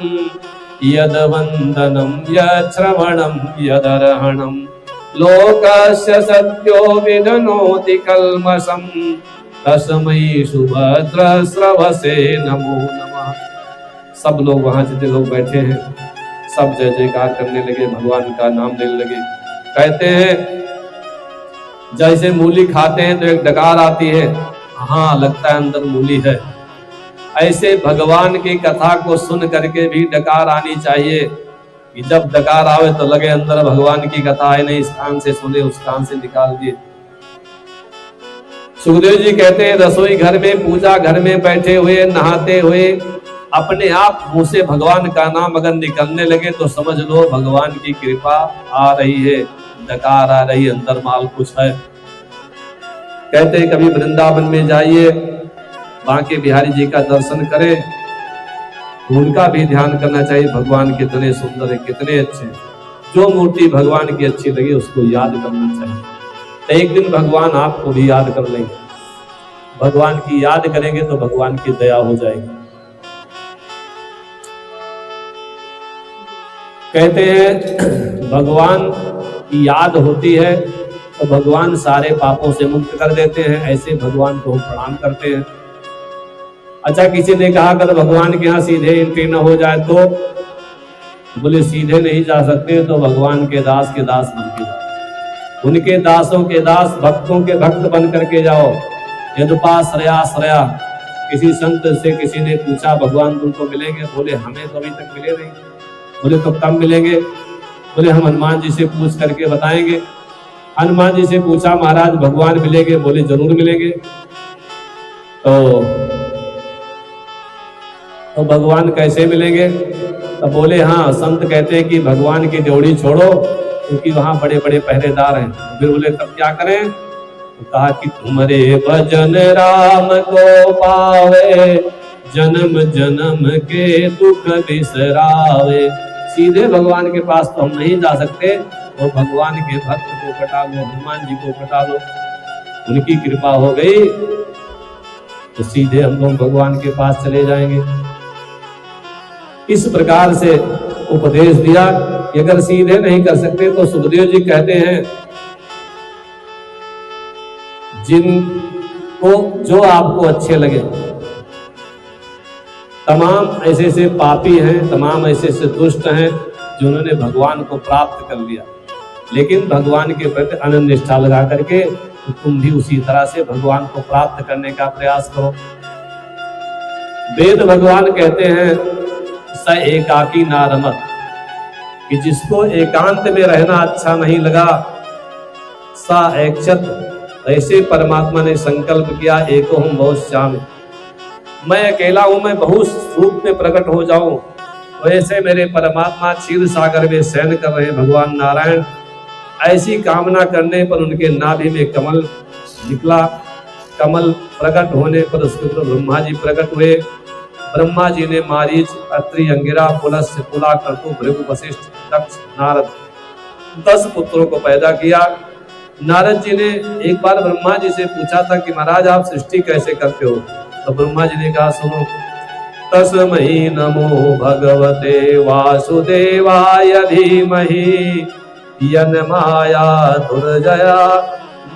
यद वंदनम यत् श्रवणम यदर्हणम लोकस्य सत्यो विदनोति कल्मषम तस्मै सुभद्र श्रवसे नमो नमः। सब लोग वहां जितने लोग बैठे हैं सब जय जयकार करने लगे, भगवान का नाम लेने लगे। कहते हैं जैसे मूली खाते हैं तो एक डकार आती है, हाँ लगता है अंदर मूली है, ऐसे भगवान की कथा को सुन करके भी डकार आनी चाहिए कि जब डकार आवे तो लगे अंदर भगवान की कथा है, नहीं इस कान से सुने उस कान से निकाल दिए। सुखदेव जी कहते हैं रसोई घर में, पूजा घर में बैठे हुए, नहाते हुए अपने आप मुंह से भगवान का नाम अगर निकलने लगे तो समझ लो भगवान की कृपा आ रही है, डकार आ रही, अंदर माल कुछ है। कहते हैं कभी वृंदावन में जाइए, बांके बिहारी जी का दर्शन करें, उनका भी ध्यान करना चाहिए। भगवान कितने सुंदर है, कितने अच्छे। जो मूर्ति भगवान की अच्छी लगी उसको याद करना चाहिए, तो एक दिन भगवान आपको भी याद कर लेंगे। भगवान की याद करेंगे तो भगवान की दया हो जाएगी। कहते हैं भगवान की याद होती है तो भगवान सारे पापों से मुक्त कर देते हैं। ऐसे भगवान को हम प्रणाम करते हैं। अच्छा, किसी ने कहा अगर भगवान के यहाँ सीधे एंट्री न हो जाए तो, बोले सीधे नहीं जा सकते तो भगवान के दास बन के जाओ, उनके दासों के दास, भक्तों के भक्त बन करके जाओ। यदुपाश्रया। किसी संत से किसी ने पूछा भगवान तुमको मिलेंगे? बोले हमें तो अभी तक मिले नहीं। बोले तो कब मिलेंगे? बोले हम हनुमान जी से पूछ करके बताएंगे। हनुमान जी से पूछा महाराज भगवान मिलेंगे? बोले जरूर मिलेंगे। तो भगवान कैसे मिलेंगे? तो बोले हाँ, संत कहते हैं कि भगवान की ड्योढ़ी छोड़ो क्योंकि वहां बड़े बड़े पहरेदार हैं। फिर बोले तब क्या करें? तो कहा कि तुम्हारे भजन राम को पावे, जन्म जन्म के दुख बिसरावे। सीधे भगवान के पास तो हम नहीं जा सकते, और भगवान के भक्त को कटा लो, हनुमान जी को कटा लो, उनकी कृपा हो गई तो सीधे हम लोग भगवान के पास चले जाएंगे। इस प्रकार से उपदेश दिया कि अगर सीधे नहीं कर सकते तो सुखदेव जी कहते हैं जिनको जो आपको अच्छे लगे, तमाम ऐसे ऐसे पापी हैं, तमाम ऐसे ऐसे दुष्ट हैं जिन्होंने भगवान को प्राप्त कर लिया, लेकिन भगवान के प्रति अनन्य निष्ठा लगा करके तो तुम भी उसी तरह से भगवान को प्राप्त करने का प्रयास करो। वेद भगवान कहते हैं स एकाकी ना रमत, कि जिसको एकांत में रहना अच्छा नहीं लगा, सा ऐक्षत, ऐसे परमात्मा ने संकल्प किया एको हूं बहुत श्याम, मैं अकेला हूं, मैं बहुत रूप में प्रकट हो जाऊं। वैसे मेरे परमात्मा क्षीर सागर में शयन कर रहे भगवान नारायण। ऐसी कामना करने पर उनके नाभि में कमल निकला। कमल प्रकट होने पर उसके ऊपर ब्रह्मा जी प्रकट हुए। ब्रह्मा जी ने मारीच, अत्रि, अंगिरा, पुलस्त्य, तुला, कर्तु, भृगु, वशिष्ठ, दक्ष, नारद 10 पुत्रों को पैदा किया। नारद जी ने एक बार ब्रह्मा जी से पूछा था कि महाराज आप सृष्टि कैसे करते हो? तो ब्रह्मा जी ने कहा सुनो, तस्मै नमो भगवते वासुदेवाय धीमहि यन्माया दुर्जया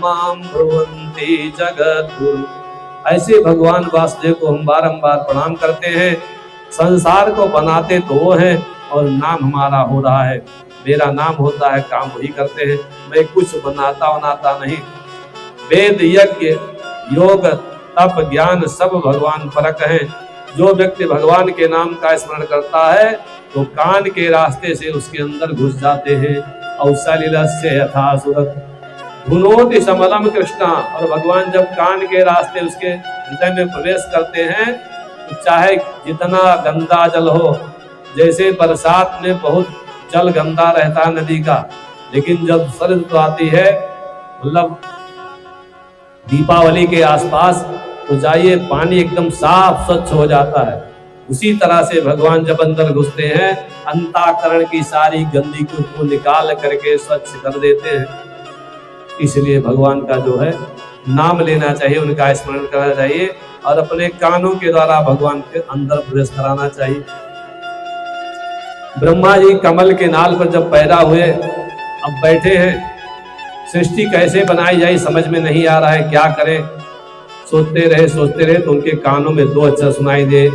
मां ब्रुवन्ति जगद्गुरु। ऐसे भगवान वासुदेव को हम बारंबार प्रणाम करते हैं। संसार को बनाते तो वो हैं और नाम हमारा हो रहा है, मेरा नाम होता है, काम वही करते हैं। मैं कुछ बनाता नहीं। वेद, यज्ञ, योग, तप, ज्ञान सब भगवान परक हैं। जो व्यक्ति भगवान के नाम का स्मरण करता है तो कान के रास्ते से उसके अंदर घुस जाते हैं। औसलिलस्य यथा सुरत धुनोति समलम कृष्णा। और भगवान जब कान के रास्ते उसके हृदय में प्रवेश करते हैं तो चाहे जितना गंदा जल हो, जैसे बरसात में बहुत जल गंदा रहता है नदी का, लेकिन जब शरद ऋतु आती है, मतलब दीपावली के आसपास, तो जाइए पानी एकदम साफ स्वच्छ हो जाता है। उसी तरह से भगवान जब अंदर घुसते हैं, अंतःकरण की सारी गंदगी को निकाल करके स्वच्छ कर देते हैं। इसलिए भगवान का जो है नाम लेना चाहिए, उनका स्मरण करना चाहिए और अपने कानों के द्वारा भगवान के अंदर प्रवेश कराना चाहिए। ब्रह्मा जी कमल के नाल पर जब पैदा हुए, अब बैठे हैं, सृष्टि कैसे बनाई जाए समझ में नहीं आ रहा है, क्या करें। सोचते रहे तो उनके कानों में दो अक्षर सुनाई दे,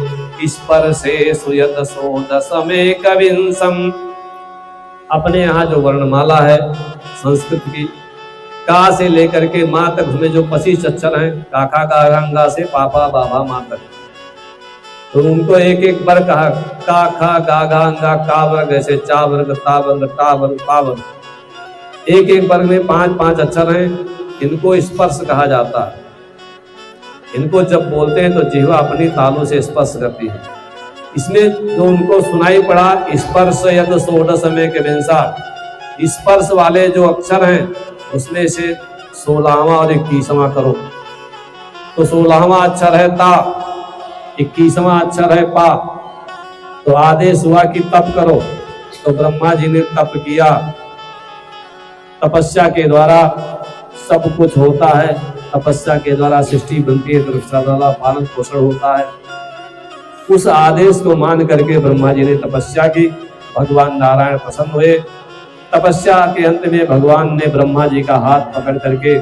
स्पर्शे सुयत सोदसमे कविंसम। अपने यहाँ जो वर्णमाला है संस्कृत की, का से लेकर के माँ तक उसमें जो 25 अक्षर हैं, काका का गंगा से पापा बाबा माँ तक, तो उनको एक एक बार कहा, का खा गा गा अंगा का वर्ग, ऐसे चा वर्ग ता वर्ग टा वर्ग पा वर्ग, एक एक वर्ग में 5-5 अक्षर हैं। इनको स्पर्श कहा जाता है। इनको जब बोलते हैं तो जिह्वा अपनी तालों से स्पर्श करती है। इसमें जो उनको सुनाई पड़ा, स्पर्श यद षोडश में के विंसा, स्पर्श वाले जो अक्षर हैं उसमें से 16वां और 21वां करो, तो 16वां अक्षर है ता, 21वां अक्षर है पा, तो आदेश हुआ कि तप करो। तो ब्रह्मा जी ने तप किया। तपस्या के द्वारा सब कुछ होता है, तपस्या के द्वारा सृष्टि बनती है, तपस्या द्वारा पालन पोषण होता है। उस आदेश को मान करके ब्रह्मा जी ने तपस्या की, भगवान नारायण प्रसन्न हुए। तपस्या के अंत में भगवान ने ब्रह्मा जी का हाथ पकड़ करके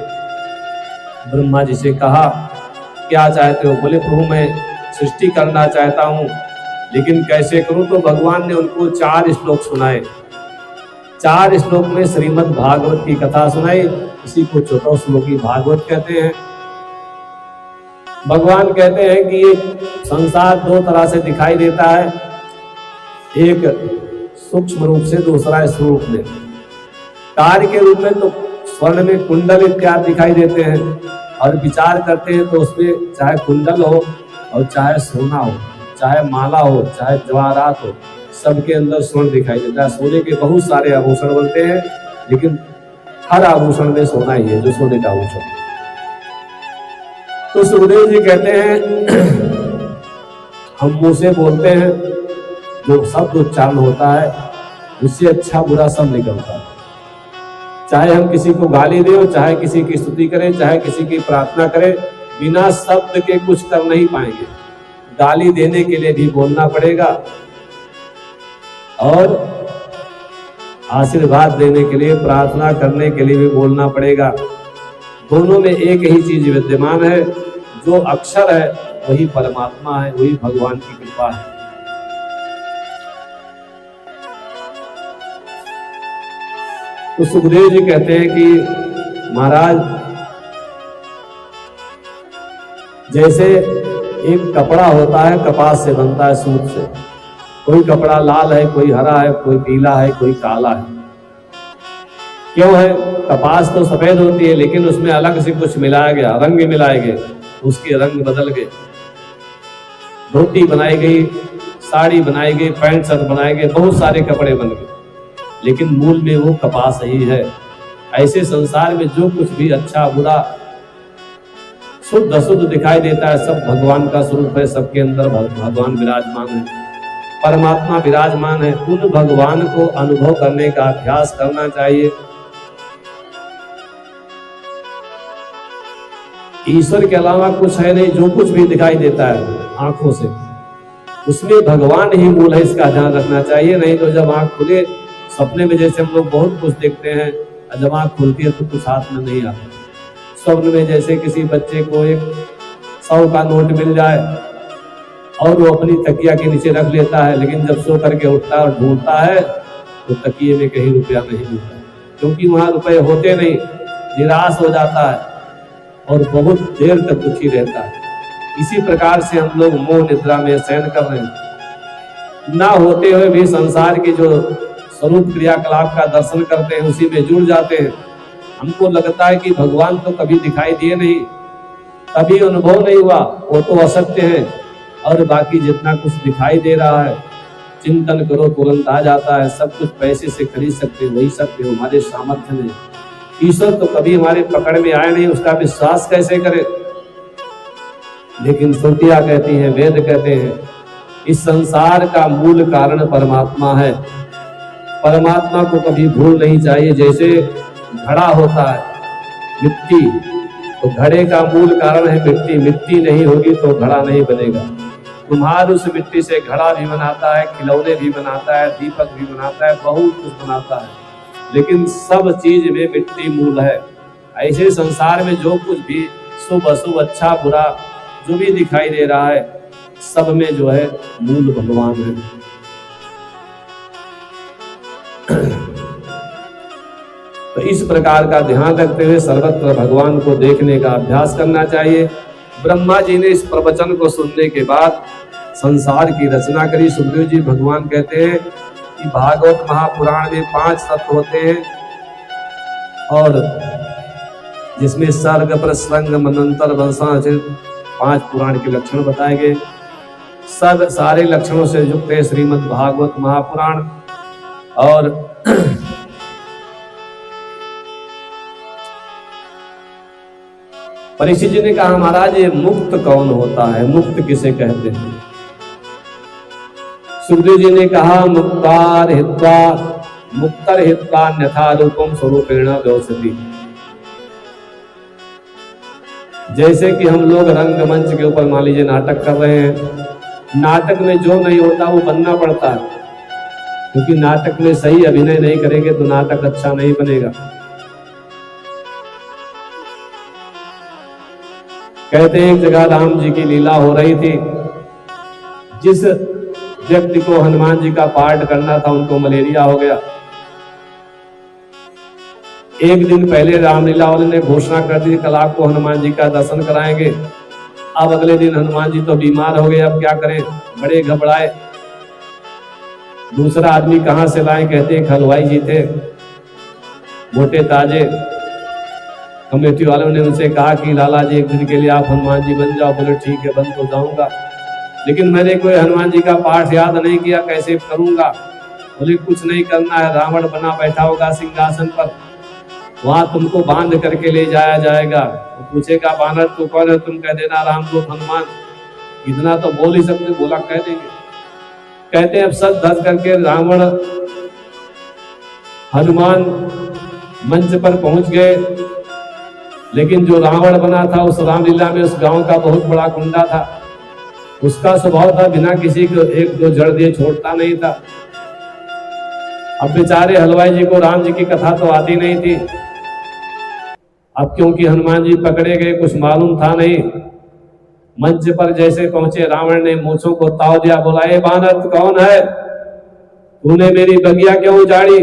ब्रह्मा जी से कहा, क्या चाहते हो? बोले प्रभु मैं सृष्टि करना चाहता हूँ, लेकिन कैसे करूं? तो भगवान ने उनको 4 श्लोक सुनाए। 4 श्लोक में श्रीमद् भागवत की कथा सुनाई। इसी को छोटा श्लोकी भागवत कहते हैं। भगवान कहते हैं कि ये संसार 2 तरह से दिखाई देता है, एक सूक्ष्म रूप से, दूसरा स्वरूप में। कार्य के रूप में तो स्वर्ण में कुंडल इत्यादि दिखाई देते हैं, और विचार करते हैं तो उसमें चाहे कुंडल हो और चाहे सोना हो, चाहे माला हो, चाहे जवाहरात हो, सबके अंदर स्वर्ण दिखाई देता है। सोने के बहुत सारे आभूषण बनते हैं, लेकिन हर आभूषण में सोना ही है जो सोने का आभूषण। तो सुखदेव जी कहते हैं हम मुंह से बोलते हैं, जो शब्द उच्चारण होता है उससे अच्छा बुरा सब निकलता है। चाहे हम किसी को गाली दें, चाहे किसी की स्तुति करें, चाहे किसी की प्रार्थना करें, बिना शब्द के कुछ कर नहीं पाएंगे। गाली देने के लिए भी बोलना पड़ेगा और आशीर्वाद देने के लिए, प्रार्थना करने के लिए भी बोलना पड़ेगा। दोनों में एक ही चीज विद्यमान है, जो अक्षर है वही परमात्मा है, वही भगवान की कृपा है। तो सुखदेव जी कहते हैं कि महाराज, जैसे एक कपड़ा होता है, कपास से बनता है, सूत से। कोई कपड़ा लाल है, कोई हरा है, कोई पीला है, कोई काला है। क्यों है? कपास तो सफेद होती है, लेकिन उसमें अलग से कुछ मिलाया गया, रंग मिलाए गए, उसके रंग बदल गए। धोती बनाई गई, साड़ी बनाई गई, पैंट शर्ट बनाए गए, बहुत सारे कपड़े बन गए, लेकिन मूल में वो कपास ही है। ऐसे संसार में जो कुछ भी अच्छा बुरा शुद्ध अशुद्ध दिखाई देता है, सब भगवान का स्वरूप है। सबके अंदर भगवान विराजमान है, परमात्मा विराजमान है। उन भगवान को अनुभव करने का अभ्यास करना चाहिए। ईश्वर के अलावा कुछ है नहीं। जो कुछ भी दिखाई देता है आंखों से, उसमें भगवान ही मूल है, इसका ध्यान रखना चाहिए। नहीं तो जब आंख खुले, सपने में जैसे हम लोग बहुत कुछ देखते हैं, जब आंख खुलती है तो कुछ हाथ में नहीं आता। स्वप्न में जैसे किसी बच्चे को एक 100 का नोट मिल जाए और वो अपनी तकिया के नीचे रख लेता है, लेकिन जब सो करके उठता है और ढूंढता है तो तकिए में कहीं रुपया नहीं मिलता, क्योंकि वहां रुपए होते नहीं। निराश हो जाता है और बहुत देर तक दुखी रहता है। इसी प्रकार से हम लोग मोह निद्रा में शयन कर रहे हैं, ना होते हुए भी संसार की जो स्वरूप क्रियाकलाप का दर्शन करते हैं, उसी में जुड़ जाते हैं। हमको लगता है कि भगवान तो कभी दिखाई दिए नहीं, कभी अनुभव नहीं हुआ, वो तो असत्य है। और बाकी जितना कुछ दिखाई दे रहा है चिंतन करो तुरंत आ जाता है। सब कुछ पैसे से खरीद सकते हो, वही सत्य हो, हमारे सामर्थ्य में। ईश्वर तो कभी हमारे पकड़ में आए नहीं, उसका विश्वास कैसे करें। लेकिन श्रुतियां कहती हैं, वेद कहते हैं, इस संसार का मूल कारण परमात्मा है। परमात्मा को कभी भूल नहीं चाहिए। जैसे घड़ा होता है, मिट्टी, तो घड़े का मूल कारण है मिट्टी। मिट्टी नहीं होगी तो घड़ा नहीं बनेगा। कुम्हार उस मिट्टी से घड़ा भी बनाता है, खिलौने भी बनाता है, दीपक भी बनाता है, बहुत कुछ बनाता है, लेकिन सब चीज में मिट्टी मूल है। ऐसे संसार में जो कुछ भी शुभ अशुभ, अच्छा बुरा जो भी दिखाई दे रहा है, सब में जो है मूल भगवान है। तो इस प्रकार का ध्यान रखते हुए सर्वत्र भगवान को देखने का अभ्यास करना चाहिए। ब्रह्मा जी ने इस प्रवचन को सुनने के बाद संसार की रचना करी। सुखदेव जी भगवान कहते हैं कि भागवत महापुराण में 5 तत्व होते हैं, और जिसमें सर्ग, प्रसंग, मनंतर, वंशाचर 5 पुराण के लक्षण बताए गए। सब सारे लक्षणों से युक्त है श्रीमद् भागवत महापुराण। और परीक्षित जी ने कहा, महाराज ये मुक्त कौन होता है, मुक्त किसे कहते हैं। सुखदेव जी ने कहा, मुक्तार हित्वा मुक्तर हित्वा अन्यथा रूपम स्वरूपेण व्यवस्थिति। जैसे कि हम लोग रंगमंच के ऊपर मान लीजिए नाटक कर रहे हैं, नाटक में जो नहीं होता वो बनना पड़ता है, क्योंकि नाटक में सही अभिनय नहीं करेंगे तो नाटक अच्छा नहीं बनेगा। कहते हैं एक जगह राम जी की लीला हो रही थी। जिस व्यक्ति को हनुमान जी का पाठ करना था उनको मलेरिया हो गया। एक दिन पहले रामलीला वाले ने घोषणा कर दी, कल आपको हनुमान जी का दर्शन कराएंगे। अब अगले दिन हनुमान जी तो बीमार हो गए, अब क्या करें, बड़े घबराए। दूसरा आदमी कहां से लाए, कहते हैं हलवाई जी थे, मोटे ताजे। कमेटी वालों ने उनसे कहा कि लाला जी एक दिन के लिए आप हनुमान जी बन जाओ। बोले ठीक है, बन तो जाऊंगा, लेकिन मैंने कोई हनुमान जी का पाठ याद नहीं किया, कैसे करूंगा। बोले कुछ नहीं करना है, रावण बना बैठा होगा सिंहासन पर, वहां तुमको बांध करके ले जाया जाएगा। वो पूछेगा बानर तू कौन है, तुम कह देना रामदूत हनुमान। इतना तो बोल ही सकते, बोला कह देंगे। कहते हैं अब सच धस करके रावण हनुमान मंच पर पहुंच गए। लेकिन जो रावण बना था उस रामलीला में उस गांव का बहुत बड़ा गुंडा था। उसका स्वभाव था बिना किसी को एक दो जड़ दिए छोड़ता नहीं था। अब बेचारे हलवाई जी को राम जी की कथा तो आती नहीं थी। अब क्योंकि हनुमान जी पकड़े गए, कुछ मालूम था नहीं। मंच पर जैसे पहुंचे, रावण ने मूंछों को ताव दिया, बोला ए बानर कौन है, तूने मेरी बगिया क्यों उजाड़ी।